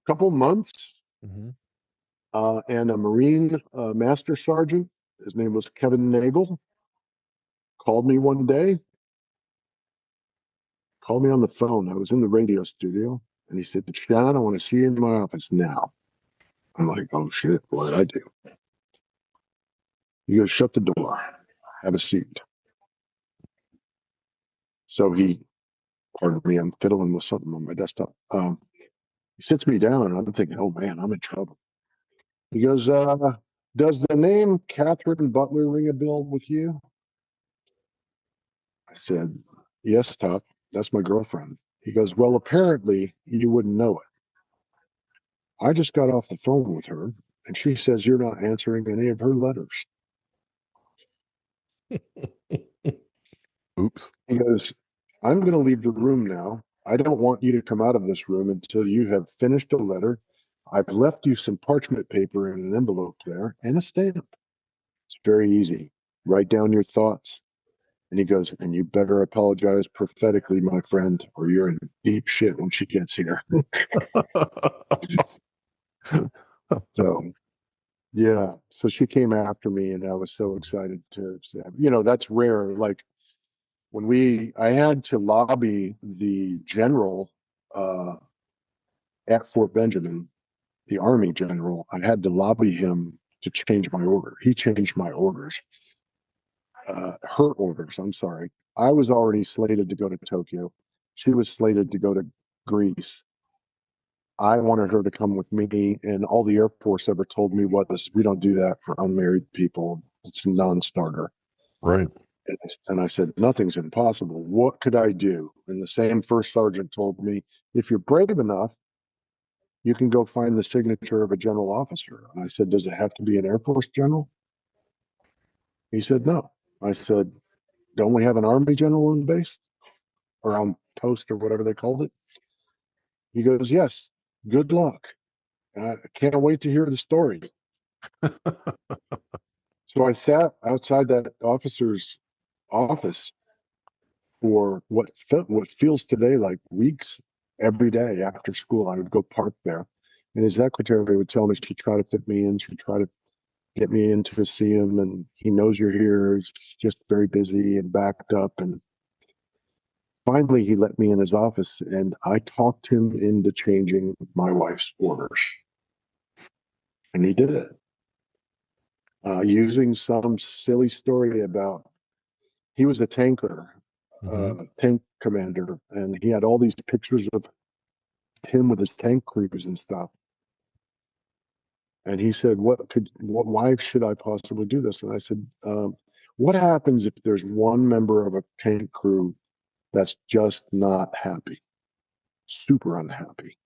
Couple months, Mm-hmm. and a Marine Master Sergeant, his name was Kevin Nagel, called me one day, called me on the phone. I was in the radio studio, and he said, "Shannon, I want to see you in my office now." I'm like, "Oh shit, what did I do?" He goes, "Shut the door, have a seat." So pardon me, I'm fiddling with something on my desktop. He sits me down, and I'm thinking, "Oh man, I'm in trouble." He goes, "Does the name Catherine Butler ring a bell with you?" I said, "Yes, Tuck, that's my girlfriend." He goes, "Well, apparently you wouldn't know it. I just got off the phone with her, and she says you're not answering any of her letters." Oops. He goes, "I'm going to leave the room now. I don't want you to come out of this room until you have finished a letter. I've left you some parchment paper in an envelope there and a stamp. It's very easy. Write down your thoughts." And he goes, "And you better apologize prophetically, my friend, or you're in deep shit when she gets here." So, yeah. So she came after me, and I was so excited to, that's rare. Like I had to lobby the general at Fort Benjamin, the Army general. I had to lobby him to change my order. He changed my orders, her orders. I'm sorry. I was already slated to go to Tokyo. She was slated to go to Greece. I wanted her to come with me, and all the Air Force ever told me was, "We don't do that for unmarried people. It's a non-starter." Right. And I said, "Nothing's impossible. What could I do?" And the same first sergeant told me, "If you're brave enough, you can go find the signature of a general officer." And I said, "Does it have to be an Air Force general?" He said, "No." I said, "Don't we have an Army general on base or on post or whatever they called it?" He goes, "Yes. Good luck. I can't wait to hear the story." So I sat outside that officer's office for what feels today like weeks. Every day after school, I would go park there, and his secretary would tell me she'd try to fit me in. She'd try to get me in to see him, and he knows you're here. He's just very busy and backed up. And finally, he let me in his office, and I talked him into changing my wife's orders, and he did it using some silly story about he was a tanker, tank commander, and he had all these pictures of him with his tank crews and stuff. And he said, why should I possibly do this?" And I said, "What happens if there's one member of a tank crew that's just not happy, super unhappy?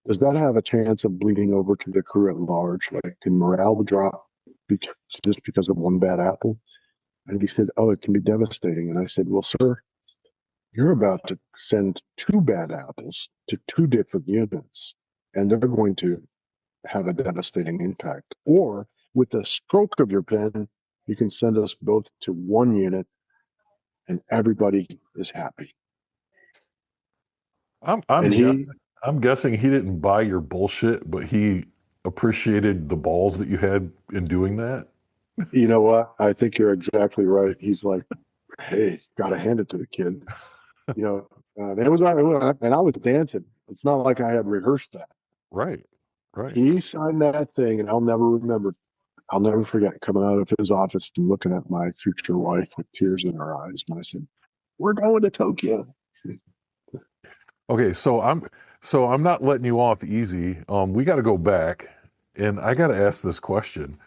Does that have a chance of bleeding over to the crew at large? Like, can morale drop just because of one bad apple?" And he said, "Oh, it can be devastating." And I said, "Well, sir, you're about to send two bad apples to two different units, and they're going to have a devastating impact. Or with the stroke of your pen, you can send us both to one unit and everybody is happy." I'm And guessing. I'm guessing he didn't buy your bullshit, but he appreciated the balls that you had in doing that. you know what? I think you're exactly right. He's like, Hey, got to hand it to the kid. You know, and it was, and I was dancing. It's not like I had rehearsed that. Right. Right. He signed that thing, and I'll never forget coming out of his office and looking at my future wife with tears in her eyes. And I said, "We're going to Tokyo." Okay, so I'm not letting you off easy. We got to go back, and I got to ask this question: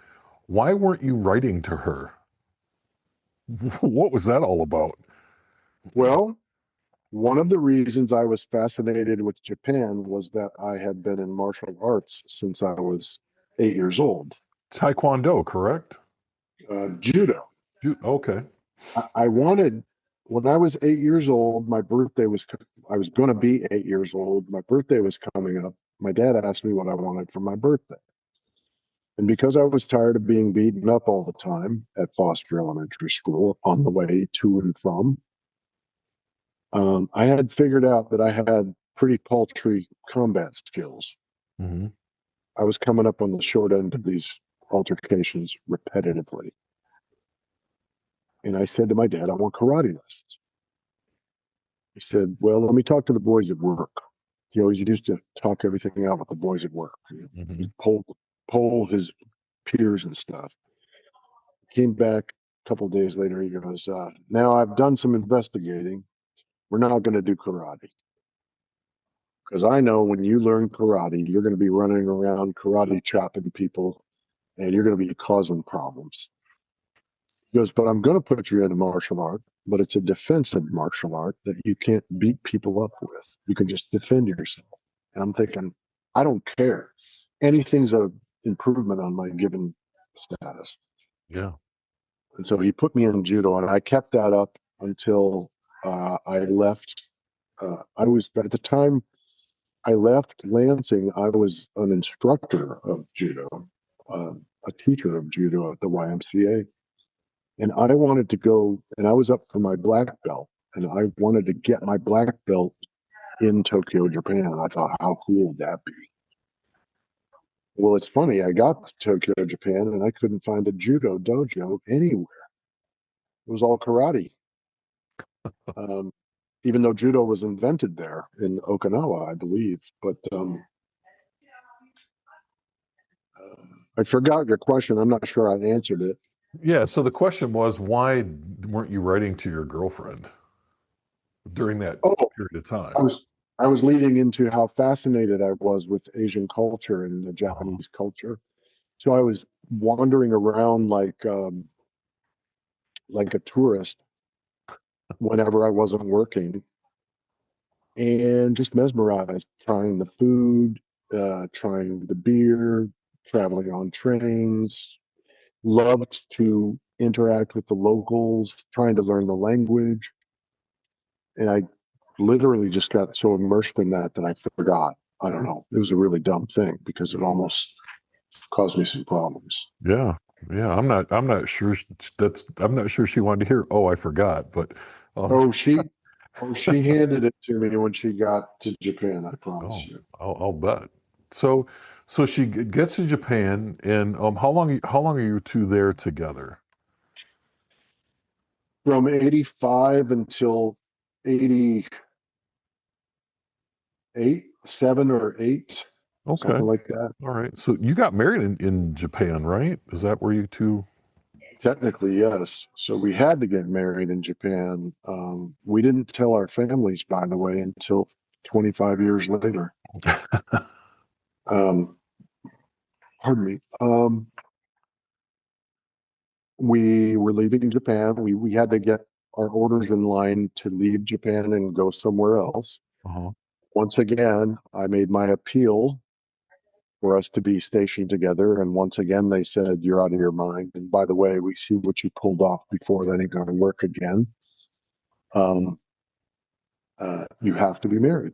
why weren't you writing to her? What was that all about? Well, one of the reasons I was fascinated with Japan was that I had been in martial arts since I was 8 years old. Taekwondo, correct? Judo. Okay. I wanted, when I was 8 years old, I was going to be 8 years old. My birthday was coming up. My dad asked me what I wanted for my birthday. And because I was tired of being beaten up all the time at Foster Elementary School on the way to and from, I had figured out that I had pretty paltry combat skills. Hmm. I was coming up on the short end of these altercations repetitively. And I said to my dad, I want karate lessons. He said, well, let me talk to the boys at work. He always used to talk everything out with the boys at work. Hmm. He'd poll his peers and stuff. Came back a couple of days later. He goes, now I've done some investigating. We're not going to do karate. Because I know when you learn karate, you're going to be running around karate chopping people and you're going to be causing problems. He goes, but I'm going to put you in a martial art, but it's a defensive martial art that you can't beat people up with. You can just defend yourself. And I'm thinking, I don't care. Anything's an improvement on my given status. Yeah. And so he put me in judo, and I kept that up until I left. I was, at the time I left Lansing, I was an instructor of judo, uh, a teacher of judo at the YMCA. And I wanted to go, and I was up for my black belt, and I wanted to get my black belt in Tokyo, Japan. I thought, how cool would that be? Well, it's funny. I got to Tokyo, Japan, and I couldn't find a judo dojo anywhere. It was all karate. Um, even though judo was invented there in Okinawa, I believe. But I forgot your question. I'm not sure I answered it. Yeah. So the question was, why weren't you writing to your girlfriend during that Oh, period of I time? was I was leading into how fascinated I was with Asian culture and the Uh-huh. Japanese culture. So I was wandering around like a tourist whenever I wasn't working, and just mesmerized, trying the food, trying the beer, traveling on trains. Loved to interact with the locals, trying to learn the language, and I literally just got so immersed in that that I forgot. I don't know. It was a really dumb thing because it almost caused me some problems. Yeah. Yeah. I'm not sure I'm not sure she wanted to hear, oh, I forgot, but, um, Oh, she handed it to me when she got to Japan. I promise oh, you. I'll bet. So, so she gets to Japan, and how long are you two there together? From 85 until 88, 7 or 8, Okay. something like that. All right. So you got married in Japan, right? Is that where you two? Technically, yes. So we had to get married in Japan. We didn't tell our families, by the way, until 25 years later. Um, pardon me. We were leaving Japan. We had to get our orders in line to leave Japan and go somewhere else. Uh-huh. Once again, I made my appeal for us to be stationed together. And once again, they said, you're out of your mind. And by the way, we see what you pulled off before. That ain't going to work again. Um, you have to be married.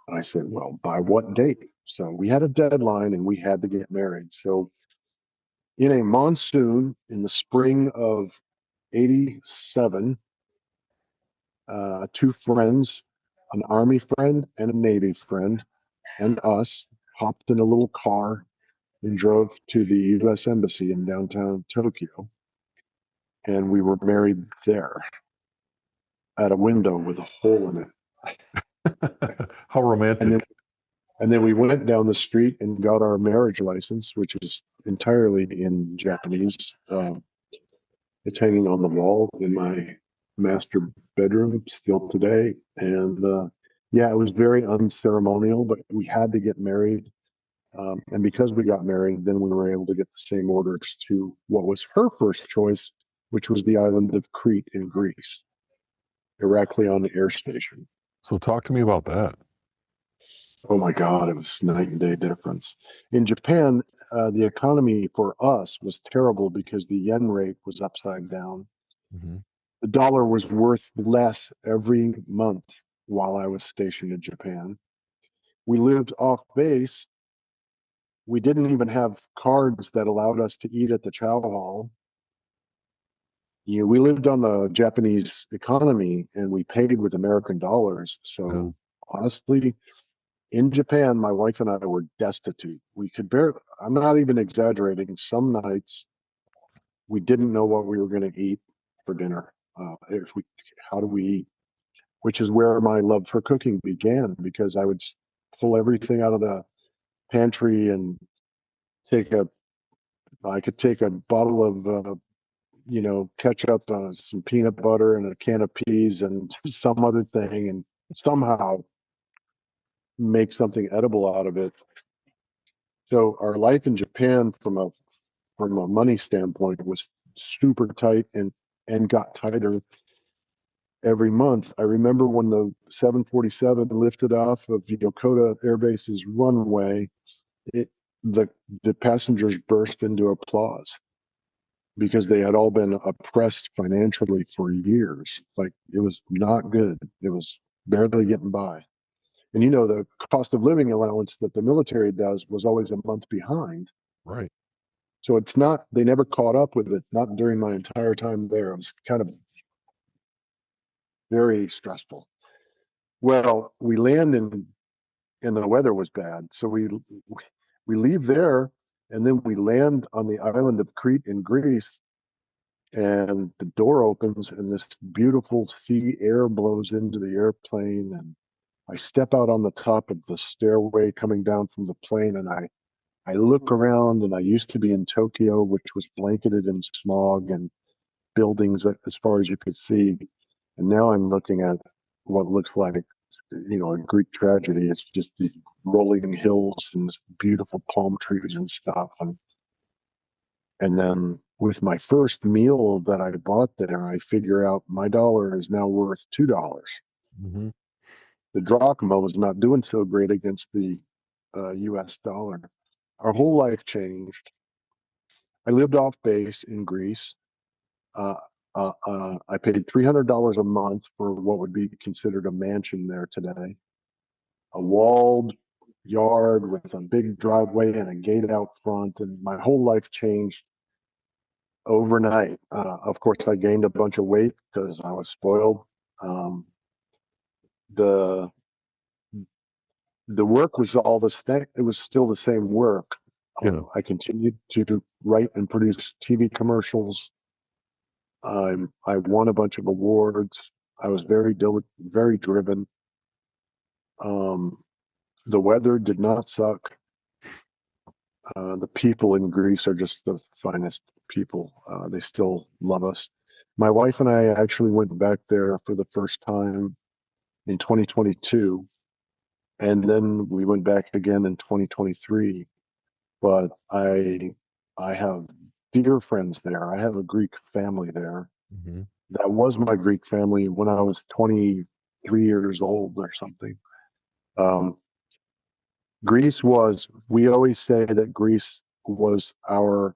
And I said, well, by what date? So we had a deadline and we had to get married. So in a monsoon in the spring of 87, two friends, an Army friend and a Navy friend, and us hopped in a little car and drove to the U.S. Embassy in downtown Tokyo. and we were married there at a window with a hole in it. How And then, romantic. and then we went down the street and got our marriage license, which is entirely in Japanese. It's hanging on the wall in my master bedroom still today. And yeah, it was very unceremonial, but we had to get married. And because we got married, then we were able to get the same orders to what was her first choice, which was the island of Crete in Greece, Heraklion Air Station. So talk to me about that. Oh my God, it was night and day difference. In Japan, the economy for us was terrible because the yen rate was upside down. Mm-hmm. The dollar was worth less every month while I was stationed in Japan. We lived off base. We didn't even have cards that allowed us to eat at the chow hall. We lived on the Japanese economy and we paid with American dollars. So honestly, in Japan, my wife and I were destitute. We could I'm not even exaggerating. Some nights we didn't know what we were going to eat for dinner. How do we eat? Which is where my love for cooking began, because I would pull everything out of the pantry and I could take a bottle of, ketchup, some peanut butter and a can of peas and some other thing and somehow make something edible out of it. So our life in Japan from a money standpoint was super tight and got tighter every month. I remember when the 747 lifted off of Yokota Air Base's runway, it the the passengers burst into applause because they had all been oppressed financially for years. Like, it was not good. It was barely getting by. And the cost of living allowance that the military does was always a month behind. Right. So it's not, they never caught up with it, not during my entire time there. It was kind of very stressful. Well, we land and the weather was bad. So we leave there and then we land on the island of Crete in Greece, and the door opens and this beautiful sea air blows into the airplane, and I step out on the top of the stairway coming down from the plane, and I look around, and I used to be in Tokyo, which was blanketed in smog and buildings as far as you could see. And now I'm looking at what looks like, a Greek tragedy. It's just these rolling hills and this beautiful palm trees and stuff. And then with my first meal that I bought there, I figure out my dollar is now worth $2. Mm-hmm. The drachma was not doing so great against the US dollar. Our whole life changed. I lived off base in Greece. I paid $300 a month for what would be considered a mansion there today. A walled yard with a big driveway and a gate out front, and my whole life changed overnight. Of course, I gained a bunch of weight because I was spoiled. Um, the the work was all the same. It was still the same work. Yeah. I continued to write and produce TV commercials. I won a bunch of awards. I was very very driven. The weather did not suck. The people in Greece are just the finest people. They still love us. My wife and I actually went back there for the first time in 2022, and then we went back again in 2023. But I have dear friends there. I have a Greek family there. Mm-hmm. That was my Greek family when I was 23 years old or something. Um, we always say that Greece was our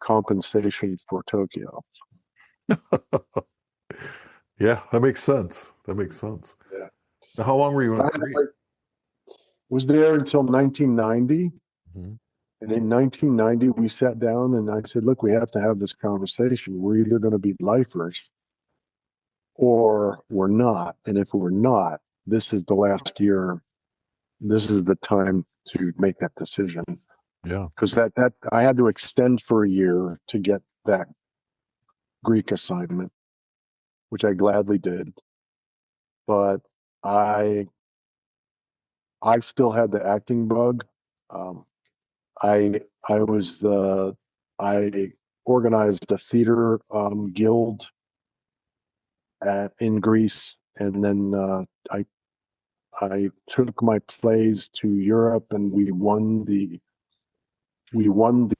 compensation for Tokyo. Yeah, that makes sense. That makes sense. Yeah. Now, how long were you in I Crete? was there until 1990. Mm-hmm. And in 1990, we sat down and I said, look, we have to have this conversation. We're either going to be lifers or we're not. And if we're not, this is the last year. This is the time to make that decision. Yeah. Because that I had to extend for a year to get that Greek assignment, which I gladly did. But I I still had the acting bug. Um, I was I organized a theater guild in Greece, and then I took my plays to Europe, and we won the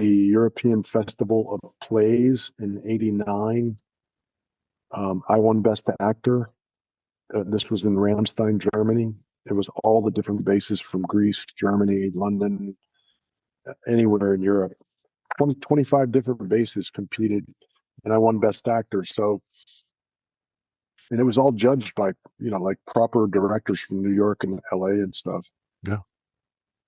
European Festival of Plays in '89. I won Best Actor. This was in Ramstein, Germany. It was all the different bases from Greece, Germany, London, anywhere in Europe. 25 different bases competed, and I won Best Actor. So, and it was all judged by, like proper directors from New York and LA and stuff. Yeah.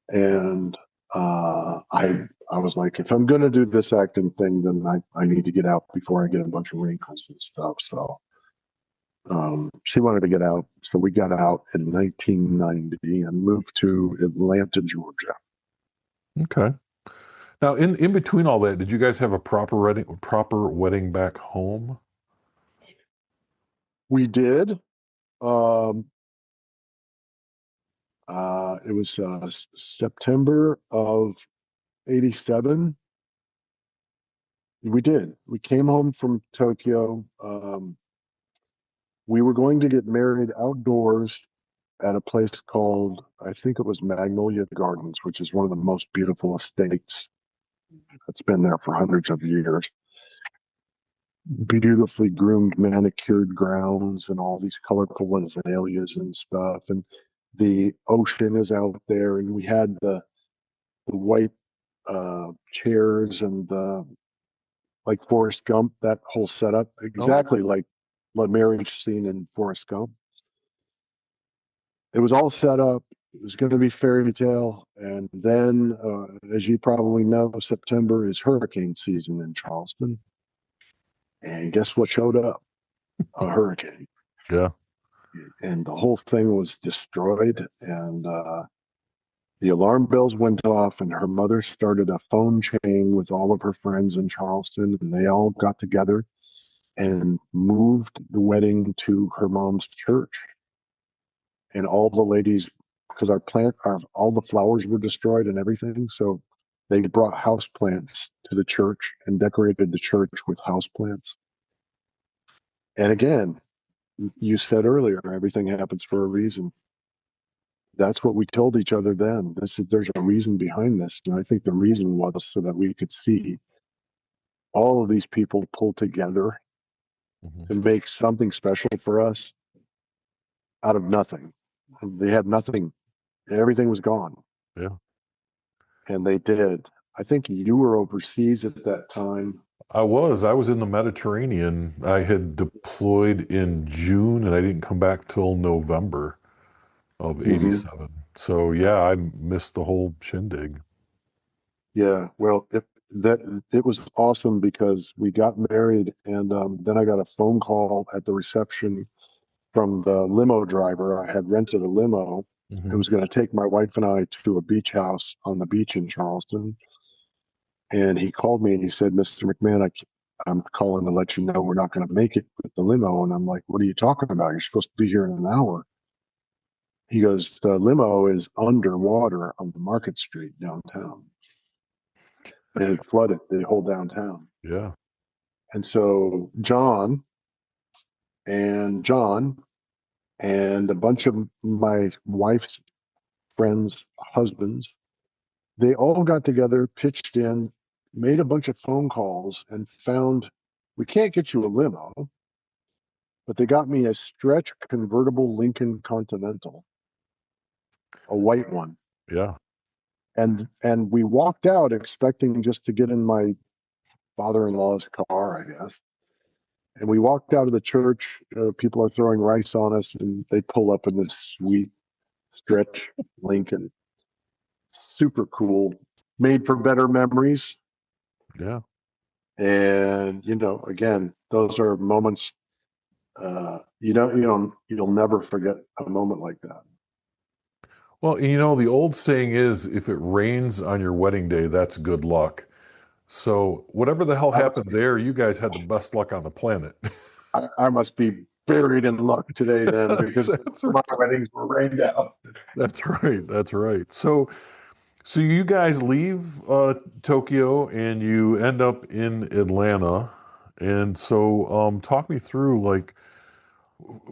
And I was like, if I'm going to do this acting thing, then I need to get out before I get a bunch of wrinkles and stuff. So she wanted to get out. So we got out in 1990 and moved to Atlanta, Georgia. Okay. Now, in between all that, did you guys have a proper wedding back home? We did. It was September of '87. We did. We came home from Tokyo. We were going to get married outdoors at a place called, I think it was Magnolia Gardens, which is one of the most beautiful estates that's been there for hundreds of years. Beautifully groomed, manicured grounds and all these colorful azaleas and stuff. And the ocean is out there, and we had the white chairs and the like Forrest Gump, that whole setup, exactly like the marriage scene in Forrest Gump. It was all set up. It was going to be fairy tale. And then, as you probably know, September is hurricane season in Charleston. And guess what showed up? A hurricane. Yeah. And the whole thing was destroyed. And the alarm bells went off, and her mother started a phone chain with all of her friends in Charleston. And they all got together and moved the wedding to her mom's church. And all the ladies, because all the flowers were destroyed and everything, so they brought house plants to the church and decorated the church with house plants. And again, you said earlier, everything happens for a reason. That's what we told each other then. There's a reason behind this, and I think the reason was so that we could see all of these people pull together to make something special for us out of nothing. They had nothing. Everything was gone. Yeah. And they did. I think you were overseas at that time. I was in the Mediterranean. I had deployed in June, and I didn't come back till November of '87. So yeah, I missed the whole shindig. Yeah, well, it was awesome because we got married, and then I got a phone call at the reception from the limo driver. I had rented a limo. It was going to take my wife and I to a beach house on the beach in Charleston. And he called me and he said, "Mr. McMann, I'm calling to let you know we're not going to make it with the limo." And I'm like, "What are you talking about? You're supposed to be here in an hour." He goes, "The limo is underwater on the Market Street downtown." And it flooded the whole downtown. Yeah. And so John and a bunch of my wife's friends' husbands, they all got together, pitched in, made a bunch of phone calls, and found we can't get you a limo, but they got me a stretch convertible Lincoln Continental, a white one. Yeah. And we walked out expecting just to get in my father-in-law's car, I guess. And we walked out of the church. People are throwing rice on us, and they pull up in this sweet stretch Lincoln. Super cool. Made for better memories. Yeah. And again, those are moments you'll never forget a moment like that. Well, the old saying is, if it rains on your wedding day, that's good luck. So whatever the hell I must happened be, there, you guys had the best luck on the planet. I must be buried in luck today then, because That's my right. weddings were rained out. That's right. That's right. So you guys leave Tokyo and you end up in Atlanta. And so talk me through, like,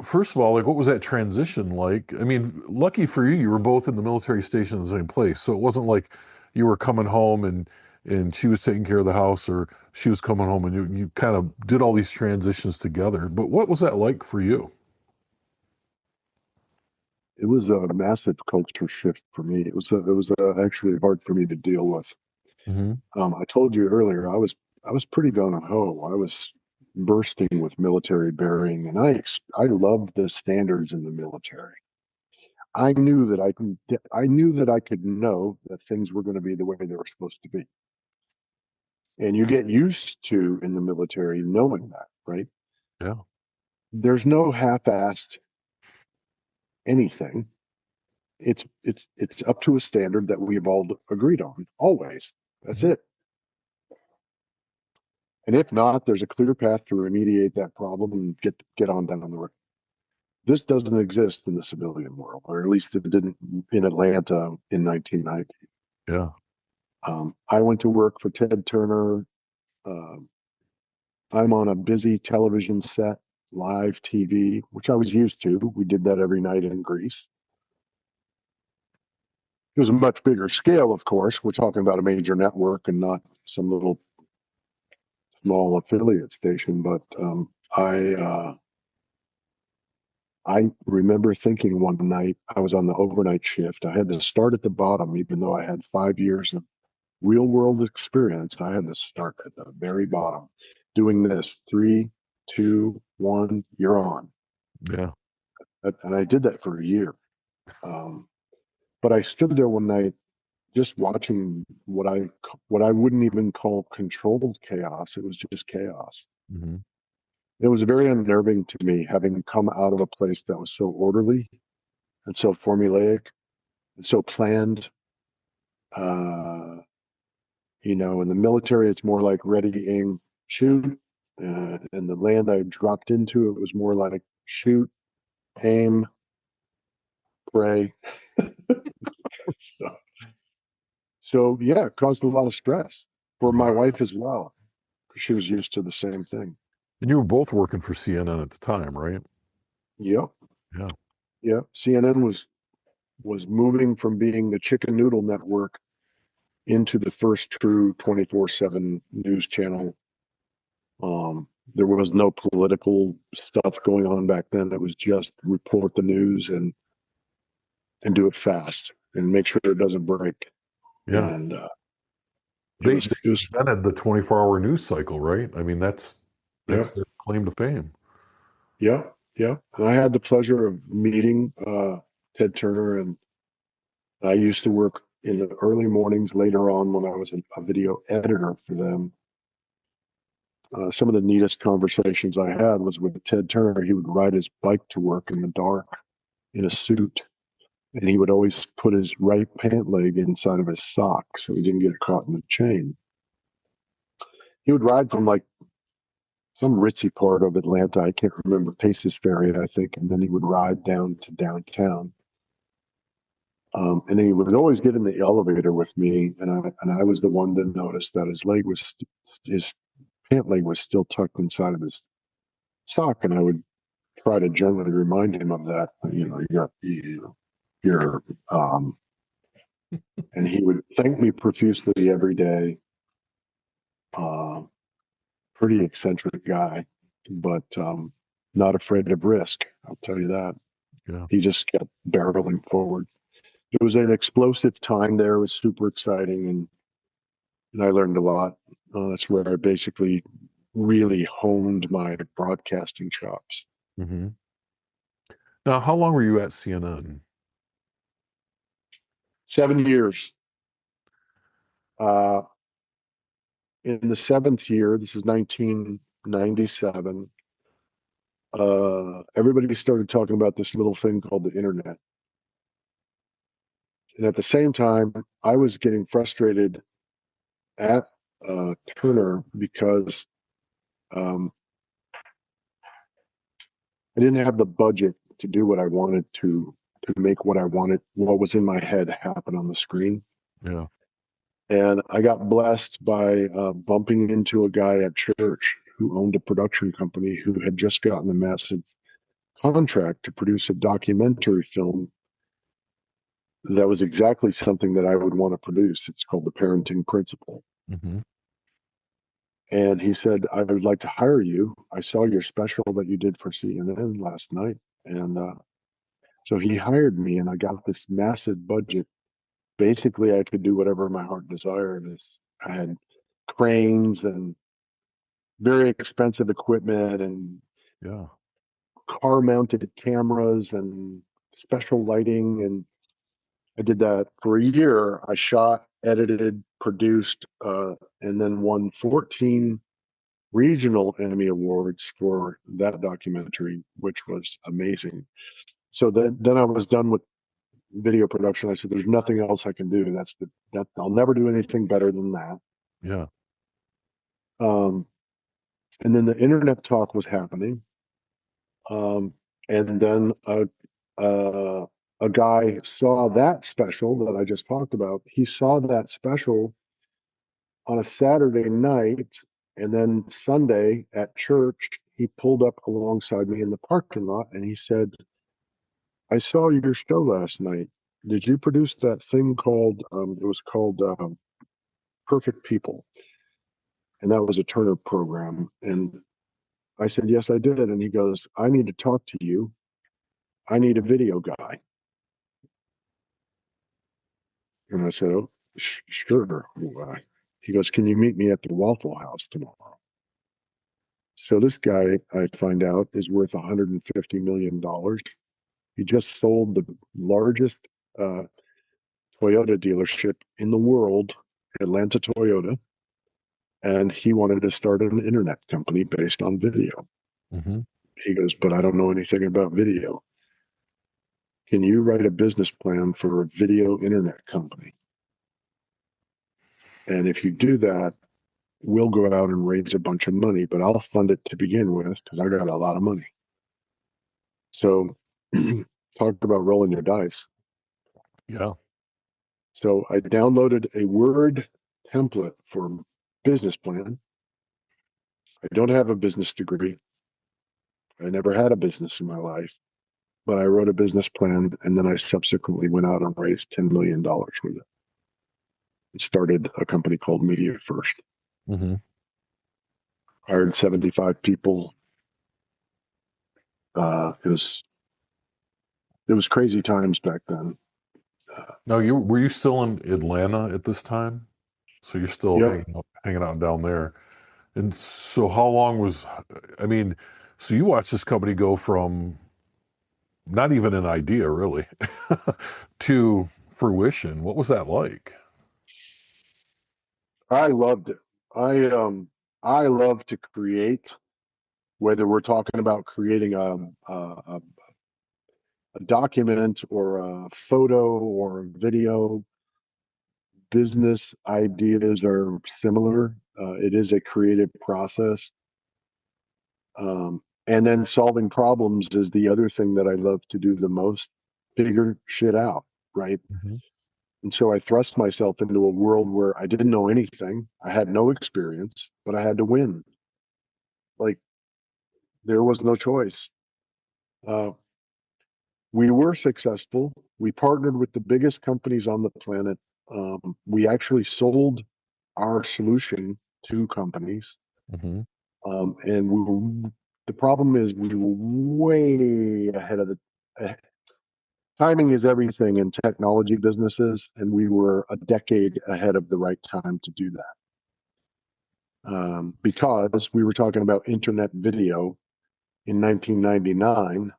first of all, like, what was that transition like? I mean, lucky for you, you were both in the military station in the same place. So it wasn't like you were coming home and she was taking care of the house, or she was coming home and you kind of did all these transitions together. But what was that like for you? It was a massive culture shift for me. It was actually hard for me to deal with. Hmm. I told you earlier, I was pretty gung ho. I was bursting with military bearing, and I loved the standards in the military. I knew that I could know that things were going to be the way they were supposed to be. And you get used to in the military knowing that, right? Yeah. There's no half-assed anything. It's up to a standard that we've all agreed on, always. That's Mhm. it. And if not, there's a clear path to remediate that problem and get on down the road. This doesn't exist in the civilian world, or at least it didn't in Atlanta in 1990. Yeah. I went to work for Ted Turner. Uh, I'm on a busy television set, live TV, which I was used to. We did that every night in Greece. It was a much bigger scale, of course. We're talking about a major network and not some little small affiliate station. But I remember thinking one night I was on the overnight shift. I had to start at the bottom, even though I had 5 years of real world experience. I had to start at the very bottom, doing this 3, 2, 1, you're on. Yeah. And I did that for a year. Um, but I stood there one night just watching what I wouldn't even call controlled chaos. It was just chaos. Hmm. It was very unnerving to me, having come out of a place that was so orderly and so formulaic and so planned. Uh, in the military, it's more like ready, aim, shoot. In the land I dropped into, it was more like shoot, aim, pray. so, so yeah, it caused a lot of stress for my Wow. wife as well, because she was used to the same thing. And you were both working for CNN at the time, right? Yep, Yeah. yep. CNN was moving from being the chicken noodle network into the first true 24/7 news channel. There was no political stuff going on back then. It was just report the news and do it fast and make sure it doesn't break. Yeah. And it They was it was invented the 24-hour news cycle, right? I mean, that's yeah, their claim to fame. yeah, yeah. And I had the pleasure of meeting Ted Turner, and I used to work in the early mornings later on when I was a video editor for them. Some of the neatest conversations I had was with Ted Turner. He would ride his bike to work in the dark in a suit, and he would always put his right pant leg inside of his sock so he didn't get caught in the chain. He would ride from like some ritzy part of Atlanta. I can't remember, Paces Ferry, I think, and then he would ride down to downtown. And then he would always get in the elevator with me, and I was the one that noticed that his pant leg was still tucked inside of his sock, and I would try to gently remind him of that. You got your and he would thank me profusely every day. Uh, Pretty eccentric guy, but not afraid of risk. I'll tell you that. Yeah. He just kept barreling forward. It was an explosive time there. It was super exciting, and I learned a lot. That's where I basically really honed my broadcasting chops. Hmm. Now, how long were you at CNN? 7 years. Uh, in the seventh year, this is 1997. Everybody started talking about this little thing called the internet. And at the same time, I was getting frustrated at Turner because um, I didn't have the budget to do what I wanted to make what I wanted, what was in my head happen on the screen. Yeah. And I got blessed by bumping into a guy at church who owned a production company who had just gotten a massive contract to produce a documentary film that was exactly something that I would want to produce. It's called The Parenting Principle. Mm-hmm. And he said, I would like to hire you. I saw your special that you did for CNN last night. And so he hired me, and I got this massive budget. Basically, I could do whatever my heart desired. I had cranes and very expensive equipment and Yeah. car mounted cameras and special lighting. And I did that for a year. I shot, edited, produced, and then won 14 regional Emmy Awards for that documentary, which was amazing. So then I was done with video production. I said, "There's nothing else I can do. That I'll never do anything better than that." Yeah. Um, and then the internet talk was happening, and then a guy saw that special that I just talked about. He saw that special on a Saturday night, and then Sunday at church, he pulled up alongside me in the parking lot and he said, I saw your show last night. Did you produce that thing called, it was called Perfect People? And that was a Turner program. And I said, yes, I did. And he goes, I need to talk to you. I need a video guy. And I said, oh, sure. Why? He goes, can you meet me at the Waffle House tomorrow? So this guy, I find out, is worth $150 million. He just sold the largest uh, Toyota dealership in the world, Atlanta Toyota, and he wanted to start an internet company based on video. Mm-hmm. He goes, but I don't know anything about video. Can you write a business plan for a video internet company? And if you do that, we'll go out and raise a bunch of money, but I'll fund it to begin with because I got a lot of money. So talk about rolling your dice. Yeah. So I downloaded a Word template for business plan. I don't have a business degree. I never had a business in my life, but I wrote a business plan and then I subsequently went out and raised $10 million with it. And started a company called Media First. Mm-hmm. Hired 75 people. It was crazy times back then. Now, were you still in Atlanta at this time? So you're still Yep. hanging out down there. And so how long I mean, so you watched this company go from not even an idea really to fruition. What was that like? I loved it. I love to create, whether we're talking about creating a document or a photo or a video. Business ideas are similar. It is a creative process. And then solving problems is the other thing that I love to do the most. Figure shit out, right? Mm-hmm. And so I thrust myself into a world where I didn't know anything. I had no experience, but I had to win. Like there was no choice. Uh, we were successful. We partnered with the biggest companies on the planet. We actually sold our solution to companies. Mm-hmm. And the problem is we were way ahead of timing is everything in technology businesses, and we were a decade ahead of the right time to do that. Because we were talking about internet video in 1999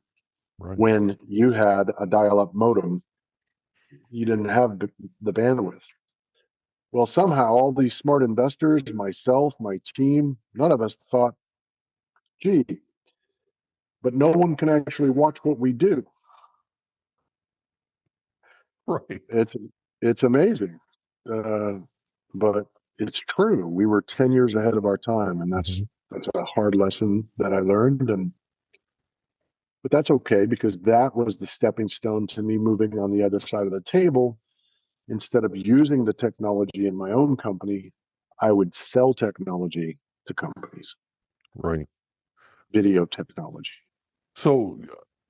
Right. when you had a dial-up modem, you didn't have the bandwidth. Well, somehow all these smart investors, myself, my team, none of us thought, gee, but no one can actually watch what we do. Right. It's amazing, but it's true. We were 10 years ahead of our time, and that's a hard lesson that I learned. But that's okay, because that was the stepping stone to me moving on the other side of the table. Instead of using the technology in my own company, I would sell technology to companies, Right. video technology. So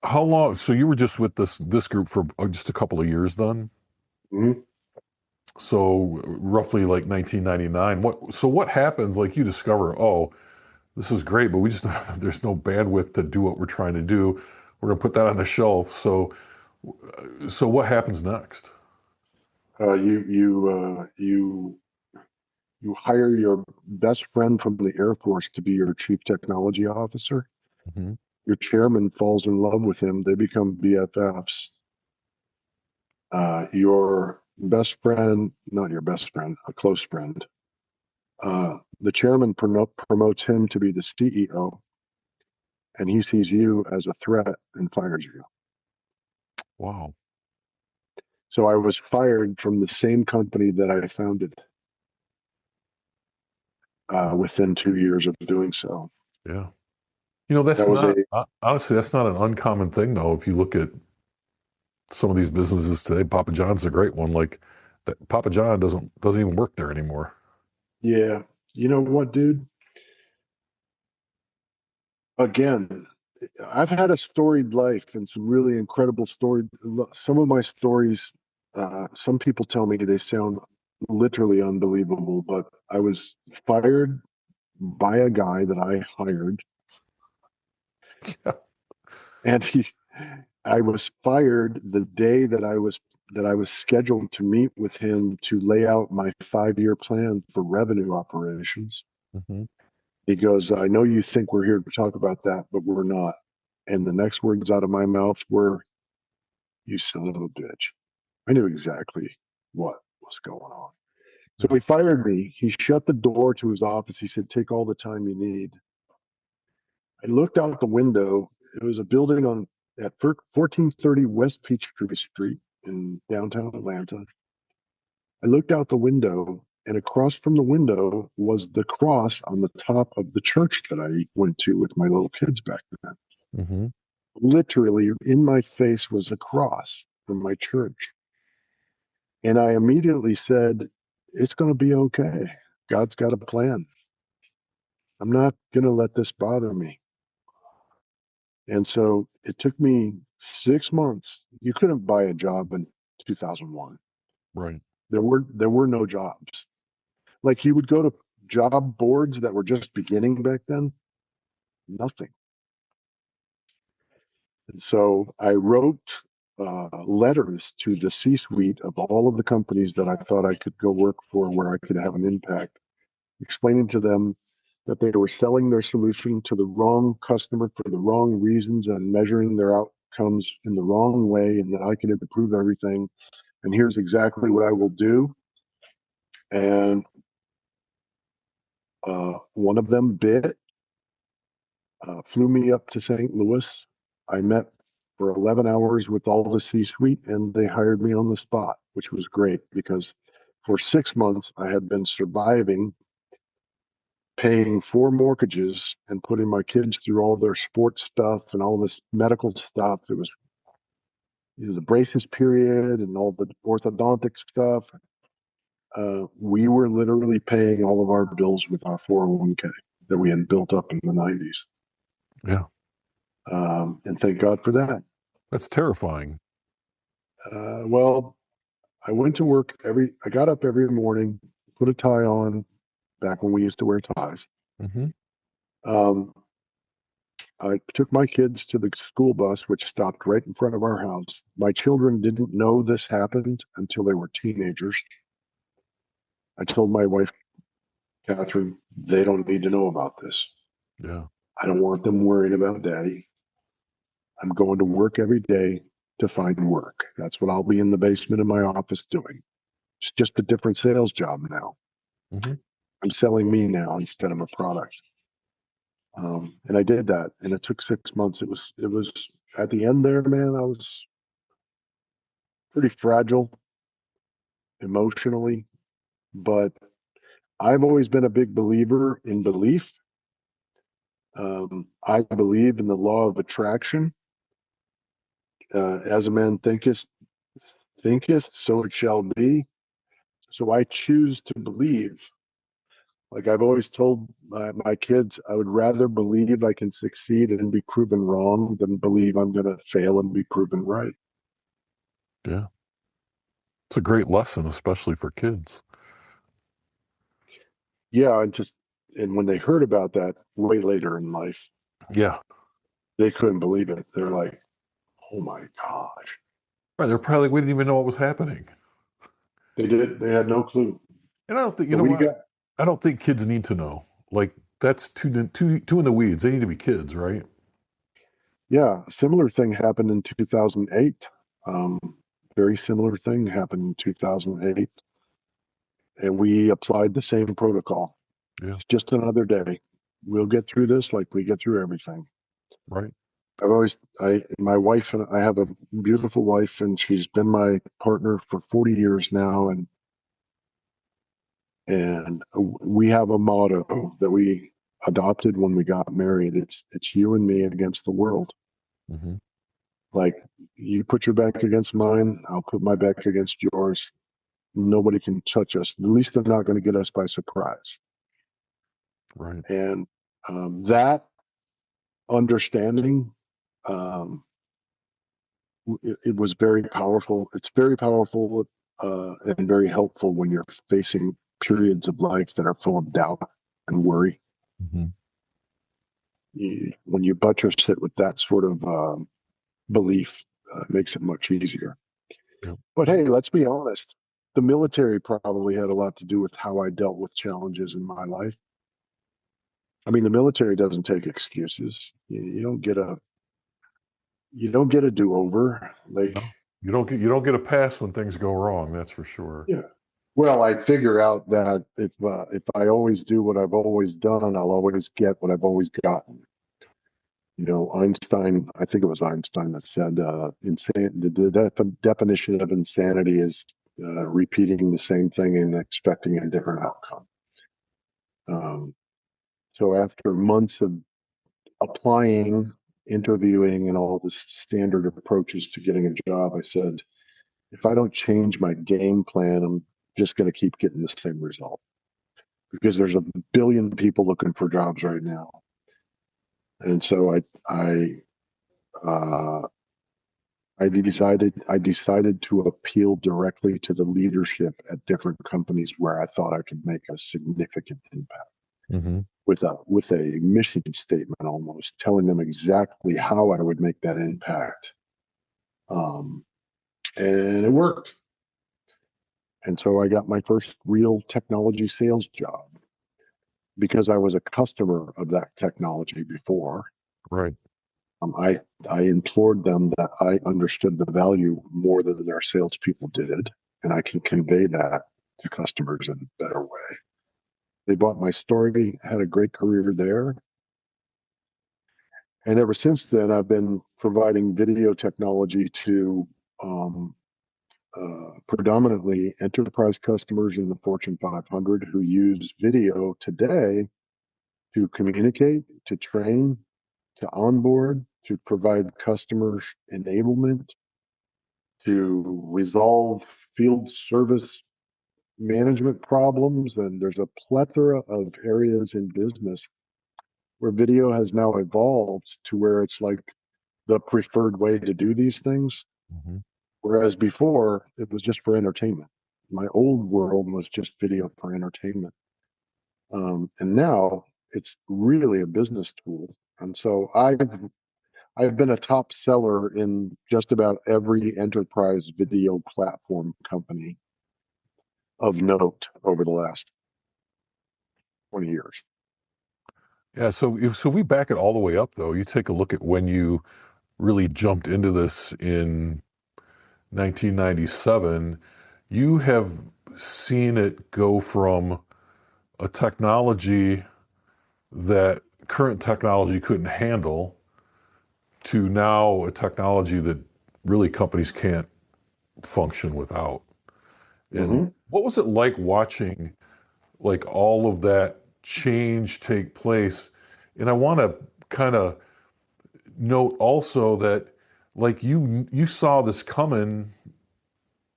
how long? So you were just with this group for just a couple of years then? Mm-hmm. So roughly like 1999. What happens? Like you discover, oh, this is great, but we just there's no bandwidth to do what we're trying to do. We're gonna put that on the shelf. So what happens next? You hire your best friend from the Air Force to be your chief technology officer. Hmm. Your chairman falls in love with him. They become BFFs. Your best friend, not your best friend, a close friend, the chairman promotes him to be the CEO, and he sees you as a threat and fires you. Wow. So I was fired from the same company that I founded within 2 years of doing so. Yeah. You know, That was a honestly, that's not an uncommon thing though. If you look at some of these businesses today, Papa John's a great one. Like that, Papa John doesn't even work there anymore. Yeah. You know what, dude? Again, I've had a storied life and some really incredible stories. Some of my stories, some people tell me they sound literally unbelievable, but I was fired by a guy that I hired, and I was fired the day that I was scheduled to meet with him to lay out my 5-year plan for revenue operations. Hmm. He goes, I know you think we're here to talk about that, but we're not. And the next words out of my mouth were, you son of a bitch. I knew exactly what was going on. So Yeah. he fired me. He shut the door to his office. He said, take all the time you need. I looked out the window. It was a building at 1430 West Peachtree Street in downtown Atlanta. I looked out the window, and across from the window was the cross on the top of the church that I went to with my little kids back then. Hmm. Literally in my face was a cross from my church. And I immediately said, it's going to be okay. God's got a plan. I'm not going to let this bother me. And so it took me 6 months. You couldn't buy a job in 2001. Right. There were no jobs. Like you would go to job boards that were just beginning back then, nothing. And so I wrote letters to the C-suite of all of the companies that I thought I could go work for, where I could have an impact, explaining to them that they were selling their solution to the wrong customer for the wrong reasons and measuring their outcomes in the wrong way, and that I can improve everything. And here's exactly what I will do. And one of them bit, flew me up to St. Louis. I met for 11 hours with all the C-suite, and they hired me on the spot, which was great because for 6 months I had been surviving, paying 4 mortgages and putting my kids through all their sports stuff and all this medical stuff. It was the braces period and all the orthodontic stuff. We were literally paying all of our bills with our 401k that we had built up in the 90s. Yeah. And thank God for that. That's terrifying. Well, I went to work I got up every morning, put a tie on, back when we used to wear ties. Hmm. Um, I took my kids to the school bus, which stopped right in front of our house. My children didn't know this happened until they were teenagers. I told my wife, Catherine, they don't need to know about this. Yeah. I don't want them worrying about daddy. I'm going to work every day to find work. That's what I'll be in the basement of my office doing. It's just a different sales job now. Hmm. I'm selling me now instead of a product. And I did that, and it took 6 months. It was at the end there, man. I was pretty fragile emotionally, but I've always been a big believer in belief. I believe in the law of attraction. As a man thinketh, so it shall be. So I choose to believe. Like I've always told my kids, I would rather believe I can succeed and be proven wrong than believe I'm going to fail and be proven right. Yeah. It's a great lesson, especially for kids. Yeah, and when they heard about that way later in life, Yeah. they couldn't believe it. They're like, "Oh my gosh!" Right. They're probably like, we didn't even know what was happening. They had no clue. And I don't think, you But know we what? got, I don't think kids need to know. Like, that's too in the weeds. They need to be kids, right? yeah, a similar thing happened in 2008. Um, Very similar thing happened in 2008, and we applied the same protocol. Yeah. It's just another day. We'll get through this like we get through everything. Right. My wife and I have a beautiful wife, and she's been my partner for 40 years now, and we have a motto that we adopted when we got married. It's you and me against the world. Mm-hmm. Like you put your back against mine, I'll put my back against yours. Nobody can touch us. At least they're not going to get us by surprise. Right. And that understanding, um, it was very powerful. It's very powerful and very helpful when you're facing periods of life that are full of doubt and worry. Mm-hmm. When you buttress it with that sort of belief, it makes it much easier. Yep. But hey, let's be honest. The military probably had a lot to do with how I dealt with challenges in my life. I mean, the military doesn't take excuses. You don't get a do-over. Like, No. You don't get a pass when things go wrong, that's for sure. yeah. Well, I figure out that if I always do what I've always done, I'll always get what I've always gotten. You know, Einstein, I think it was Einstein that said, the definition of insanity is repeating the same thing and expecting a different outcome. So after months of applying, interviewing, and all the standard approaches to getting a job, I said, if I don't change my game plan, I'm just going to keep getting the same result because there's a billion people looking for jobs right now. And so uh, I decided to appeal directly to the leadership at different companies where I thought I could make a significant impact Mm-hmm. with a mission statement, almost telling them exactly how I would make that impact. And it worked. And so I got my first real technology sales job because I was a customer of that technology before. Right. I implored them that I understood the value more than their salespeople did, and I can convey that to customers in a better way. They bought my story, had a great career there. And ever since then, I've been providing video technology to predominantly enterprise customers in the Fortune 500 who use video today to communicate, to train, to onboard, to provide customers enablement, to resolve field service management problems. And there's a plethora of areas in business where video has now evolved to where it's like the preferred way to do these things. Mm-hmm. Whereas before, it was just for entertainment. My old world was just video for entertainment. And now it's really a business tool. And so I've been a top seller in just about every enterprise video platform company of note over the last 20 years. Yeah. So we back it all the way up, though. You take a look at when you really jumped into this in 1997. You have seen it go from a technology that current technology couldn't handle to now a technology that really companies can't function without. And Mm-hmm. what was it like watching like all of that change take place. And I want to kind of note also that like you saw this coming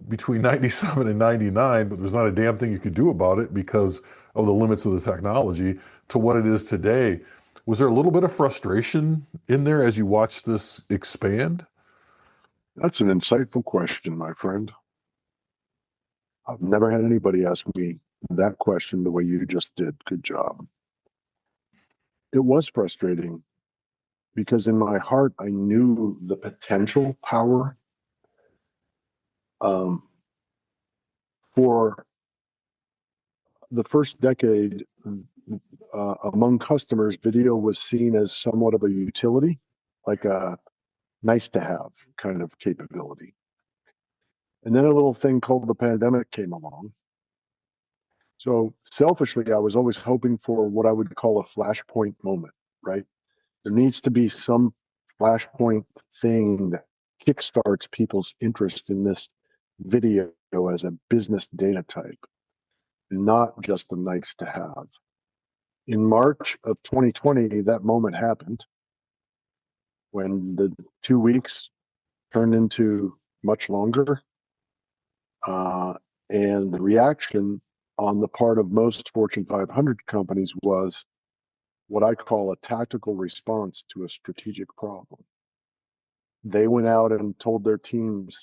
between 97 and 99, but there's not a damn thing you could do about it because of the limits of the technology to what it is today. Was there a little bit of frustration in there as you watched this expand? That's an insightful question, my friend. I've never had anybody ask me that question the way you just did. Good job. It was frustrating because in my heart, I knew the potential power um, for the first decade. Among customers, video was seen as somewhat of a utility, like a nice to have kind of capability. And then a little thing called the pandemic came along. So selfishly, I was always hoping for what I would call a flashpoint moment, right? There needs to be some flashpoint thing that kickstarts people's interest in this video as a business data type, not just a nice to have. In March of 2020, that moment happened when the 2 weeks turned into much longer. And the reaction on the part of most Fortune 500 companies was what I call a tactical response to a strategic problem. They went out and told their teams,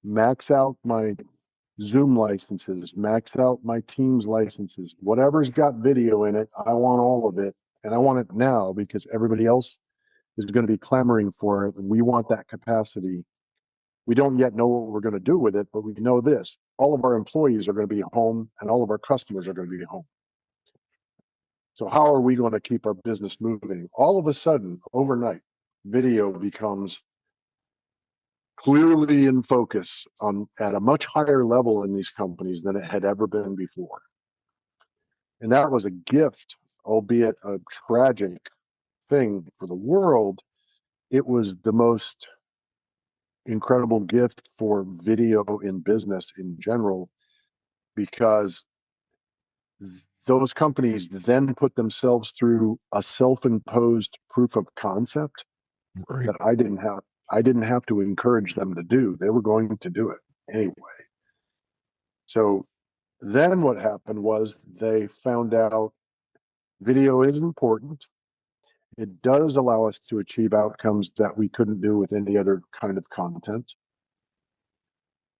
max out my Zoom licenses, max out my Teams licenses, whatever's got video in it, I want all of it. And I want it now because everybody else is going to be clamoring for it. And we want that capacity. We don't yet know what we're going to do with it, but we know this. All of our employees are going to be home and all of our customers are going to be home. So how are we going to keep our business moving? All of a sudden, overnight, video becomes clearly in focus at a much higher level in these companies than it had ever been before. And that was a gift, albeit a tragic thing for the world. It was the most incredible gift for video in business in general, because those companies then put themselves through a self-imposed proof of concept Right. that I didn't have to encourage them to do. They were going to do it anyway. So then what happened was they found out video is important. It does allow us to achieve outcomes that we couldn't do with any other kind of content.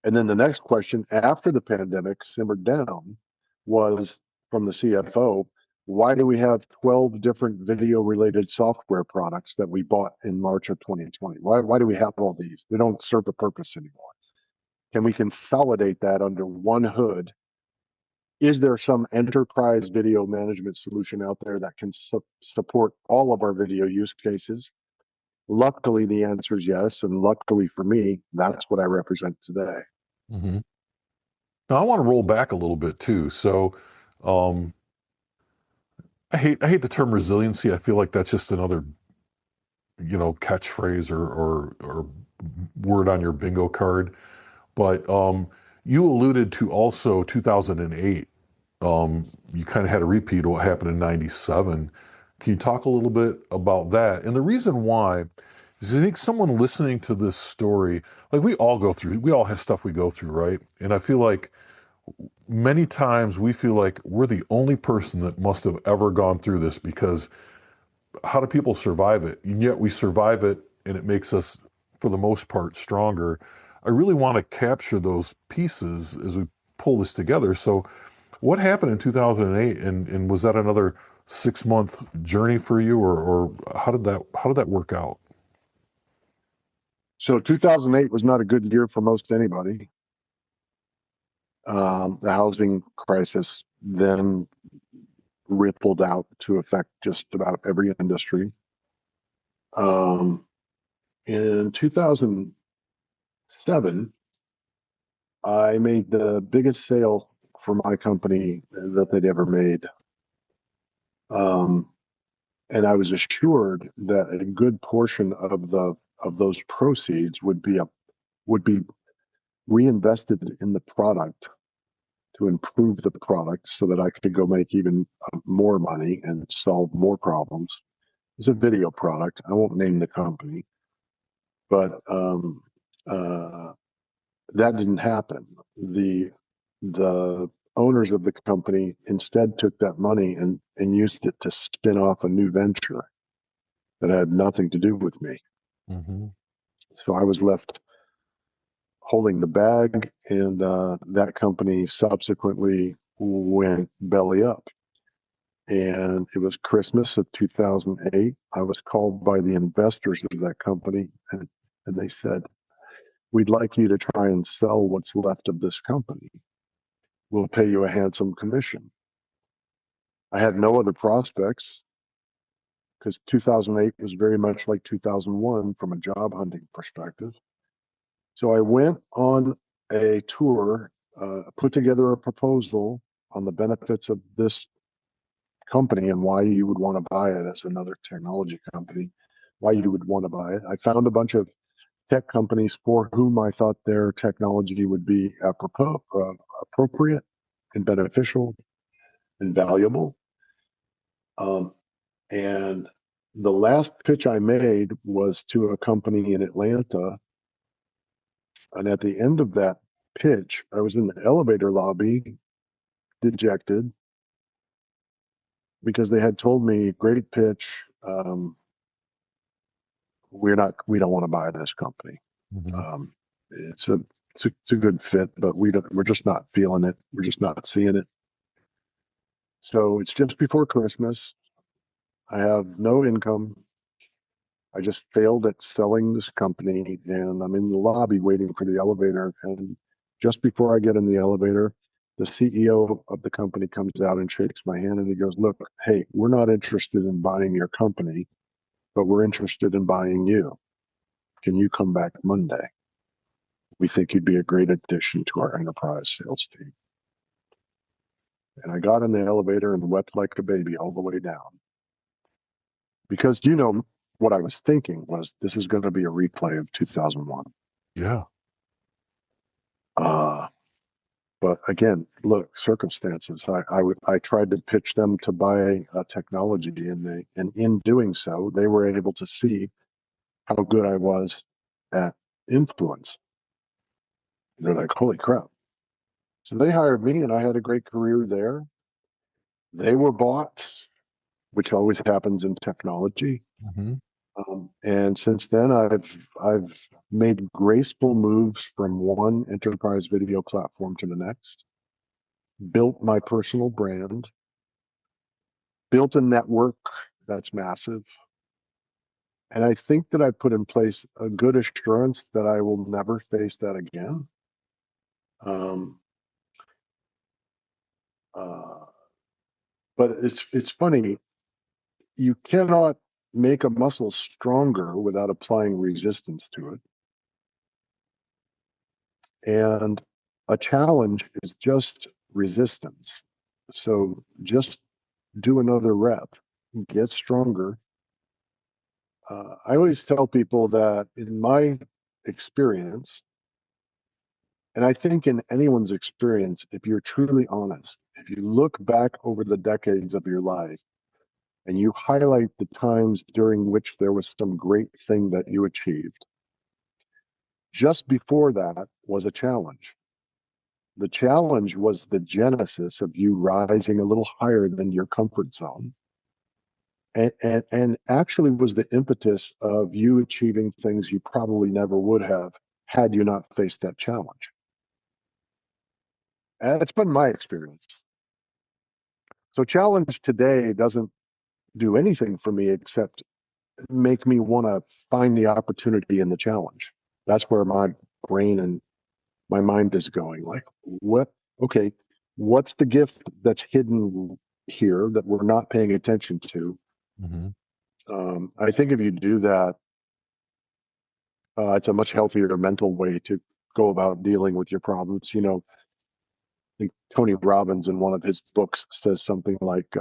And then the next question after the pandemic simmered down was from the CFO, why do we have 12 different video related software products that we bought in March of 2020? Why do we have all these? They don't serve a purpose anymore. Can we consolidate that under one hood? Is there some enterprise video management solution out there that can support all of our video use cases? Luckily, the answer is yes. And luckily for me, that's what I represent today. Mm-hmm. Now I want to roll back a little bit too. So um, I hate the term resiliency. I feel like that's just another, catchphrase or word on your bingo card. But you alluded to also 2008. You kind of had a repeat of what happened in 97. Can you talk a little bit about that? And the reason why is I think someone listening to this story, like we all have stuff we go through, right? And I feel like many times we feel like we're the only person that must have ever gone through this, because how do people survive it? And yet we survive it and it makes us, for the most part, stronger. I really want to capture those pieces as we pull this together. So what happened in 2008, and was that another 6-month journey for you, or how did that work out? So 2008 was not a good year for most anybody. The housing crisis then rippled out to affect just about every industry. In 2007, I made the biggest sale for my company that they'd ever made. And I was assured that a good portion of those proceeds would be reinvested in the product to improve the product so that I could go make even more money and solve more problems. It's a video product. I won't name the company, but that didn't happen. The owners of the company instead took that money and used it to spin off a new venture that had nothing to do with me. Mm-hmm. So I was left holding the bag, and that company subsequently went belly up. And it was Christmas of 2008. I was called by the investors of that company, and they said, "We'd like you to try and sell what's left of this company. We'll pay you a handsome commission." I had no other prospects because 2008 was very much like 2001 from a job hunting perspective. So I went on a tour, put together a proposal on the benefits of this company and why you would want to buy it as another technology company, why you would want to buy it. I found a bunch of tech companies for whom I thought their technology would be appropriate and beneficial and valuable. And the last pitch I made was to a company in Atlanta. And at the end of that pitch, I was in the elevator lobby, dejected, because they had told me, "Great pitch. We don't want to buy this company. Mm-hmm. It's a good fit, but we're just not feeling it. We're just not seeing it." So it's just before Christmas. I have no income. I just failed at selling this company, and I'm in the lobby waiting for the elevator. And just before I get in the elevator, the CEO of the company comes out and shakes my hand, and he goes, "Look, hey, we're not interested in buying your company, but we're interested in buying you. Can you come back Monday? We think you'd be a great addition to our enterprise sales team." And I got in the elevator and wept like a baby all the way down. Because, what I was thinking was, this is going to be a replay of 2001. Yeah. But again, look, circumstances. I tried to pitch them to buy a technology, and in doing so, they were able to see how good I was at influence. And they're like, "Holy crap!" So they hired me, and I had a great career there. They were bought, which always happens in technology. Mm-hmm. And since then, I've made graceful moves from one enterprise video platform to the next, built my personal brand, built a network that's massive. And I think that I put in place a good assurance that I will never face that again. But it's funny. You cannot make a muscle stronger without applying resistance to it. And a challenge is just resistance. So just do another rep, get stronger. I always tell people that in my experience, and I think in anyone's experience, if you're truly honest, if you look back over the decades of your life and you highlight the times during which there was some great thing that you achieved, just before that was a challenge. The challenge was the genesis of you rising a little higher than your comfort zone. And actually was the impetus of you achieving things you probably never would have had you not faced that challenge. And it's been my experience. So challenge today doesn't do anything for me except make me want to find the opportunity in the challenge. That's where my brain and my mind is going. Like, what's the gift that's hidden here that we're not paying attention to? Mm-hmm. I think if you do that, it's a much healthier mental way to go about dealing with your problems. I think Tony Robbins in one of his books says something like,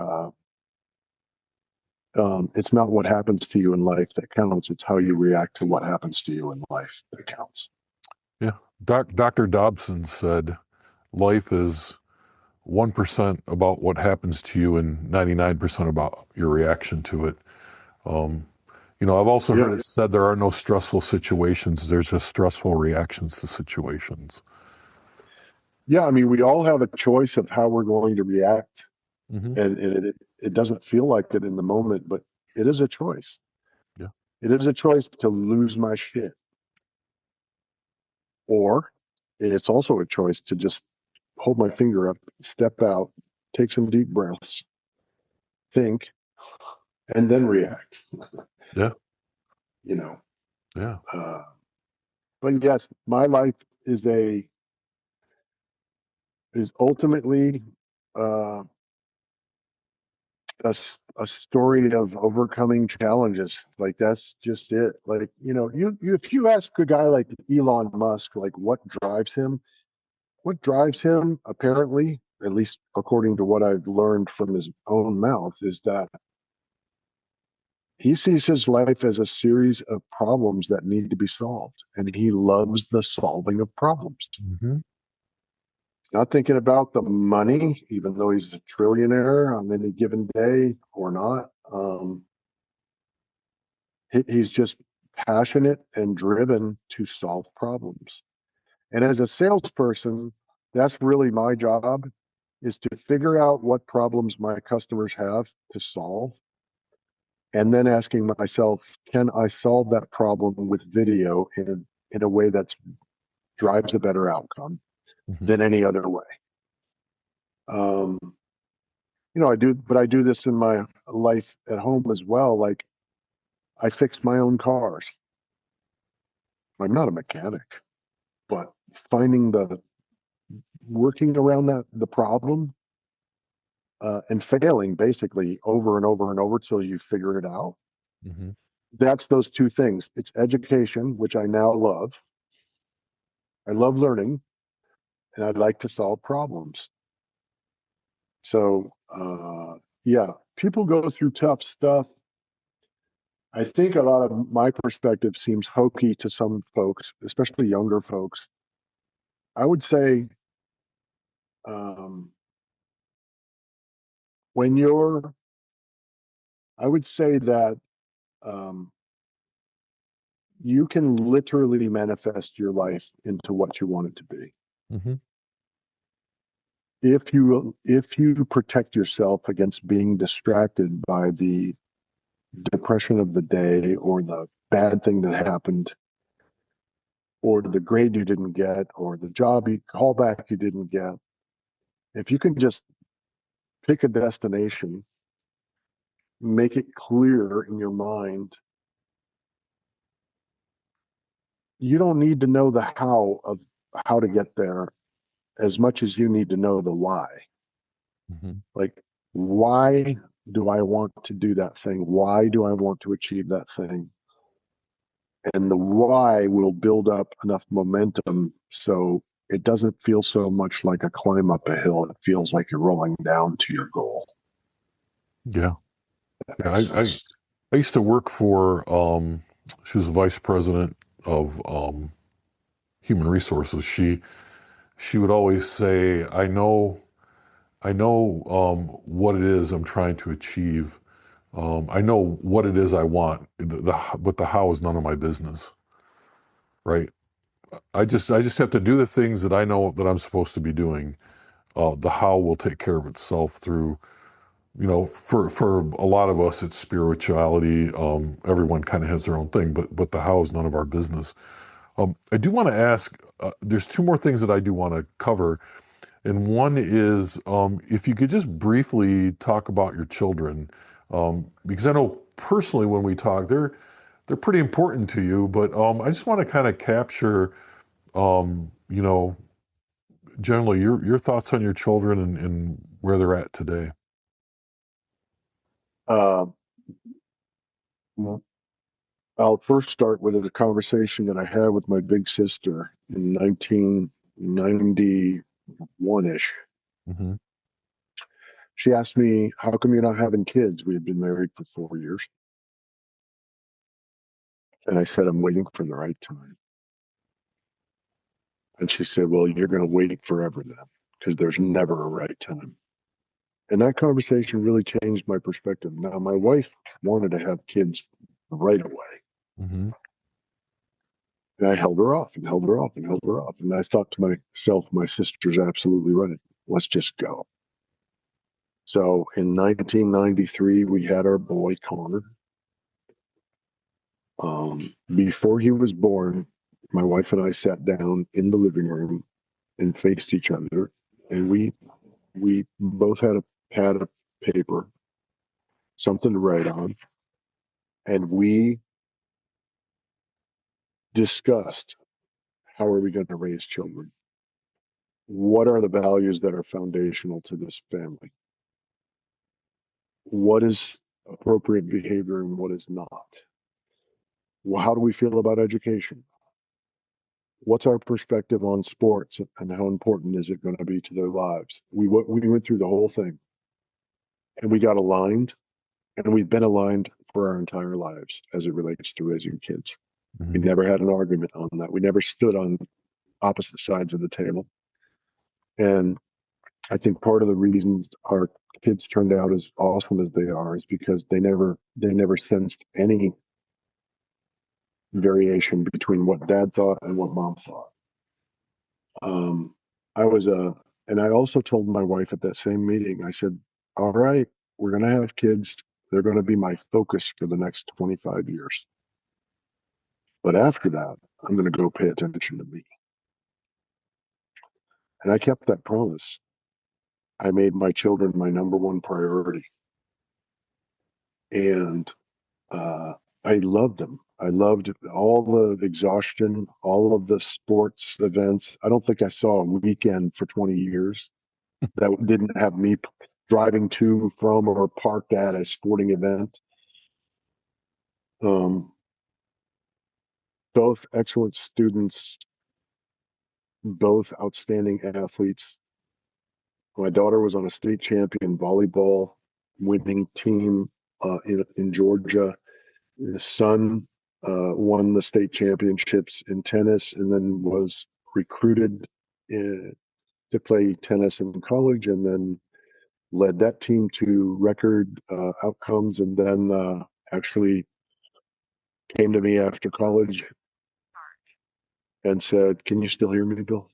it's not what happens to you in life that counts. It's how you react to what happens to you in life that counts. Yeah. Dr. Dobson said, life is 1% about what happens to you and 99% about your reaction to it. I've also heard it said there are no stressful situations. There's just stressful reactions to situations. Yeah, I mean, we all have a choice of how we're going to react, Mm-hmm. and it doesn't feel like it in the moment, but it is a choice. Yeah. It is a choice to lose my shit, or it's also a choice to just hold my finger up, step out, take some deep breaths, think, and then react. Yeah. You know. Yeah. But yes, my life is ultimately uh, a story of overcoming challenges. Like that's just it. Like you if you ask a guy like Elon Musk, like what drives him, apparently, at least according to what I've learned from his own mouth, is that he sees his life as a series of problems that need to be solved, and he loves the solving of problems. Mm-hmm. Not thinking about the money, even though he's a trillionaire on any given day or not. He's just passionate and driven to solve problems. And as a salesperson, that's really my job, is to figure out what problems my customers have to solve, and then asking myself, can I solve that problem with video in a way that drives a better outcome Mm-hmm. than any other way? I do this in my life at home as well. Like I fix my own cars. I'm not a mechanic, but finding working around the problem and failing basically over and over and over till you figure it out. Mm-hmm. That's those two things. It's education, which I now love. I love learning, and I like to solve problems. So, yeah, people go through tough stuff. I think a lot of my perspective seems hokey to some folks, especially younger folks. I would say um, when you're, I would say that um, you can literally manifest your life into what you want it to be. Mm-hmm. If you protect yourself against being distracted by the depression of the day or the bad thing that happened or the grade you didn't get or the job callback you didn't get, if you can just pick a destination, make it clear in your mind, you don't need to know the how of how to get there as much as you need to know the why. Mm-hmm. Like, why do I want to do that thing? Why do I want to achieve that thing? And the why will build up enough momentum so it doesn't feel so much like a climb up a hill. It feels like you're rolling down to your goal. Yeah. That Yeah. makes sense. I used to work for, she was vice president of human resources. She would always say, I know what it is I'm trying to achieve. I know what it is I want. But the how is none of my business, right? I just have to do the things that I know that I'm supposed to be doing. The how will take care of itself through, for a lot of us, it's spirituality. Everyone kind of has their own thing, but the how is none of our business. I do want to ask, there's two more things that I do want to cover. And one is if you could just briefly talk about your children, because I know personally when we talk, they're pretty important to you, but I just want to kind of capture, um, you know, generally your thoughts on your children and where they're at today. Uh, I'll first start with a conversation that I had with my big sister in 1991-ish. Mm-hmm. She asked me, how come you're not having kids? We had been married for 4 years. And I said, I'm waiting for the right time. And she said, well, you're going to wait forever then. because there's never a right time. And that conversation really changed my perspective. Now, my wife wanted to have kids right away. Mm-hmm. And I held her off and held her off and held her off. And I thought to myself, my sister's absolutely right. Let's just go. So in 1993, we had our boy, Connor. Before he was born, my wife and I sat down in the living room and faced each other. And we both had a pad of paper, something to write on. And we discussed, how are we going to raise children? What are the values that are foundational to this family? What is appropriate behavior and what is not? Well, how do we feel about education? What's our perspective on sports and how important is it going to be to their lives? We went through the whole thing and we got aligned, and we've been aligned for our entire lives as it relates to raising kids. Mm-hmm. We never had an argument on that. We never stood on opposite sides of the table. And I think part of the reasons our kids turned out as awesome as they are is because they never sensed any variation between what dad thought and what mom thought. And I also told my wife at that same meeting, I said, all right, we're going to have kids. They're going to be my focus for the next 25 years. But after that, I'm going to go pay attention to me. And I kept that promise. I made my children my number one priority. And I loved them. I loved all the exhaustion, all of the sports events. I don't think I saw a weekend for 20 years that didn't have me driving to, from, or parked at a sporting event. Both excellent students, both outstanding athletes. My daughter was on a state champion volleyball winning team in Georgia. The son won the state championships in tennis and then was recruited to play tennis in college, and then led that team to record outcomes, and then actually came to me after college and said, "Can you still hear me, Bill?"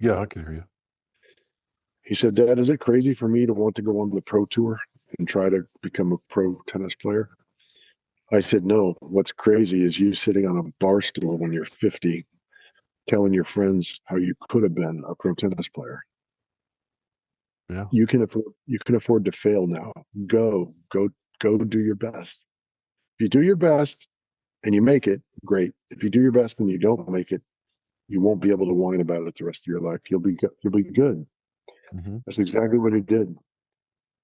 Yeah, I can hear you. He said, "Dad, is it crazy for me to want to go on the pro tour and try to become a pro tennis player?" I said, "No, what's crazy is you sitting on a bar stool when you're 50 telling your friends how you could have been a pro tennis player. Yeah. You can afford to fail now. Go do your best. If you do your best and you make it, great. If you do your best and you don't make it, you won't be able to whine about it the rest of your life. You'll be good." Mm-hmm. That's exactly what he did.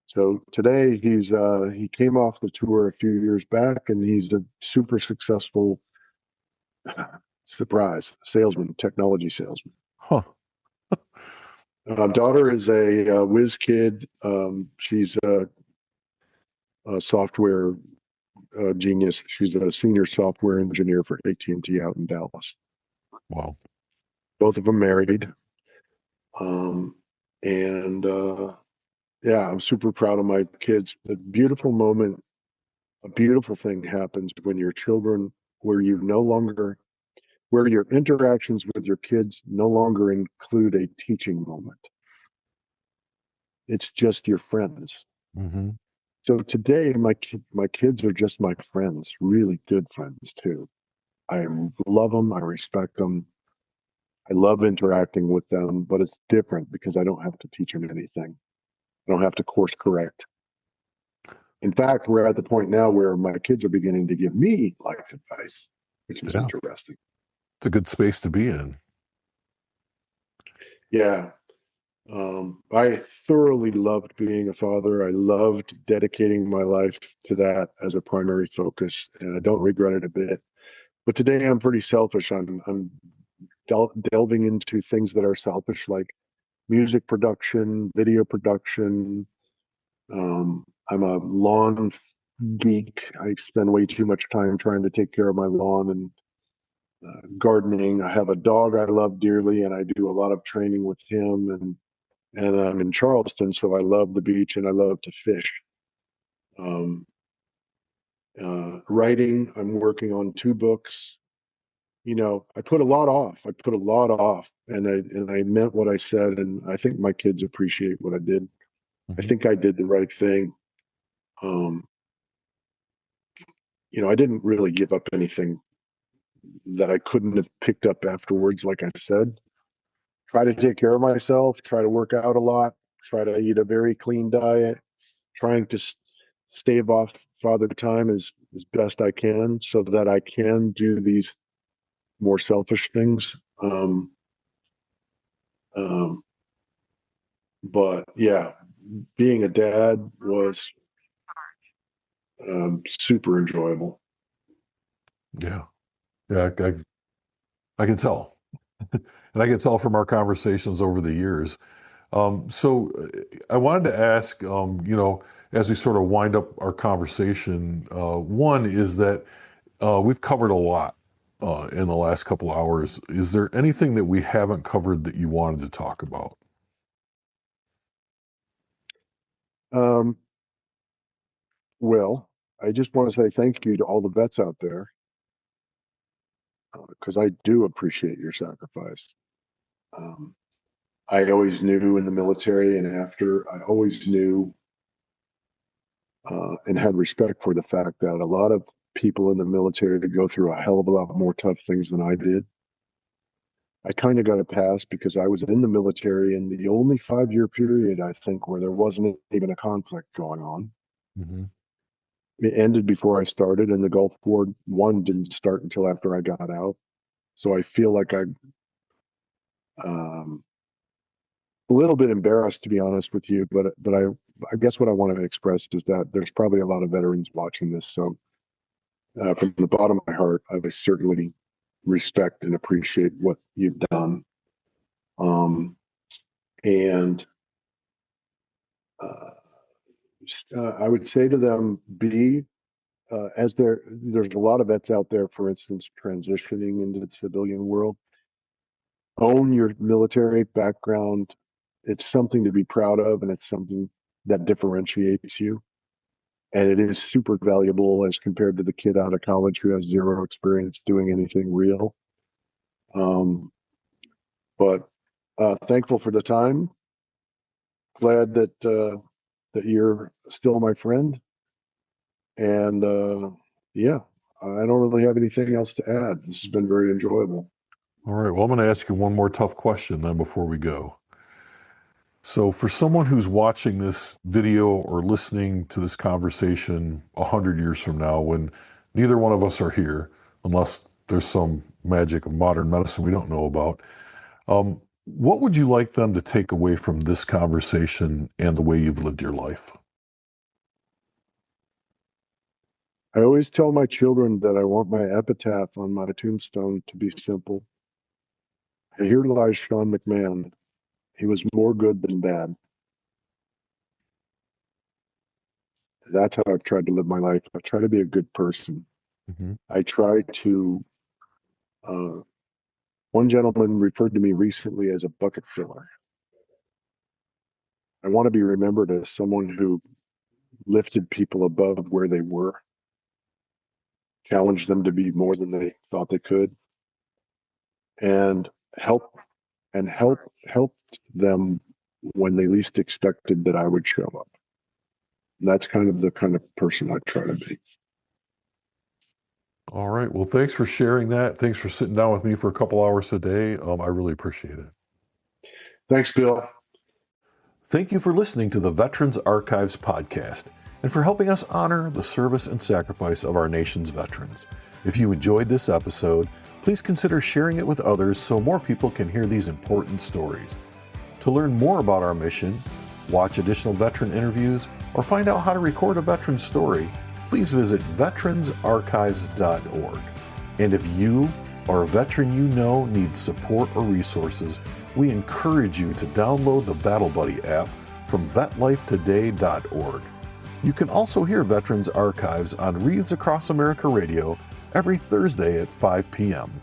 So today he came off the tour a few years back, and he's a super successful surprise salesman, technology salesman. Huh. Daughter is a whiz kid. She's a software genius. She's a senior software engineer for AT&T out in Dallas. Wow. Both of them married. And yeah, I'm super proud of my kids. A beautiful moment, a beautiful thing happens when your children, where your interactions with your kids no longer include a teaching moment. It's just your friends. Mm-hmm. So today, my kids are just my friends, really good friends too. I love them. I respect them. I love interacting with them, but it's different because I don't have to teach them anything. I don't have to course correct. In fact, we're at the point now where my kids are beginning to give me life advice, which is interesting. It's a good space to be in. Yeah. I thoroughly loved being a father. I loved dedicating my life to that as a primary focus, and I don't regret it a bit. But today I'm pretty selfish. I'm delving into things that are selfish, like music production, video production. I'm a lawn geek. I spend way too much time trying to take care of my lawn and gardening. I have a dog I love dearly, and I do a lot of training with him. And and I'm in Charleston, so I love the beach and I love to fish. Um, Writing, I'm working on 2 books. I put a lot off. And I meant what I said, and I think my kids appreciate what I did. I Mhm. think I did the right thing. Um, I didn't really give up anything that I couldn't have picked up afterwards, like I said. Try to take care of myself, try to work out a lot, try to eat a very clean diet, trying to stave off father time as best I can so that I can do these more selfish things. Um, but yeah, being a dad was super enjoyable. Yeah. Yeah. I can tell. And I can tell from our conversations over the years. I wanted to ask, as we sort of wind up our conversation, one is that we've covered a lot in the last couple hours. Is there anything that we haven't covered that you wanted to talk about? Um, well, I just want to say thank you to all the vets out there because I do appreciate your sacrifice. Um, I always knew in the military and after, I always knew and had respect for the fact that a lot of people in the military go through a hell of a lot more tough things than I did. I kind of got a pass because I was in the military in the only 5-year period, I think, where there wasn't even a conflict going on. Mm-hmm. It ended before I started, and the Gulf War one didn't start until after I got out. So I feel like I'm a little bit embarrassed, to be honest with you. But I guess what I want to express is that there's probably a lot of veterans watching this. So from the bottom of my heart, I certainly respect and appreciate what you've done. And uh, I would say to them, as there's a lot of vets out there, for instance, transitioning into the civilian world. Own your military background. It's something to be proud of, and it's something that differentiates you. And it is super valuable as compared to the kid out of college who has zero experience doing anything real. Um, but thankful for the time. Glad that you're still my friend. And yeah, I don't really have anything else to add. This has been very enjoyable. All right. Well, I'm going to ask you one more tough question then before we go. So, for someone who's watching this video or listening to this conversation 100 years from now, when neither one of us are here, unless there's some magic of modern medicine we don't know about, what would you like them to take away from this conversation and the way you've lived your life? I always tell my children that I want my epitaph on my tombstone to be simple. Here lies Sean McMann. He was more good than bad. That's how I've tried to live my life. I try to be a good person. Mm-hmm. I try to, uh, one gentleman referred to me recently as a bucket filler. I want to be remembered as someone who lifted people above where they were, challenged them to be more than they thought they could, and helped them when they least expected that I would show up. And that's the kind of person I try to be. All right. Well, thanks for sharing that. Thanks for sitting down with me for a couple hours today. I really appreciate it. Thanks, Bill. Thank you for listening to the Veterans Archives podcast and for helping us honor the service and sacrifice of our nation's veterans. If you enjoyed this episode, please consider sharing it with others so more people can hear these important stories. To learn more about our mission, watch additional veteran interviews, or find out how to record a veteran story, please visit veteransarchives.org. And if you or a veteran you know needs support or resources, we encourage you to download the Battle Buddy app from vetlifetoday.org. You can also hear Veterans Archives on Reads Across America Radio every Thursday at 5 p.m.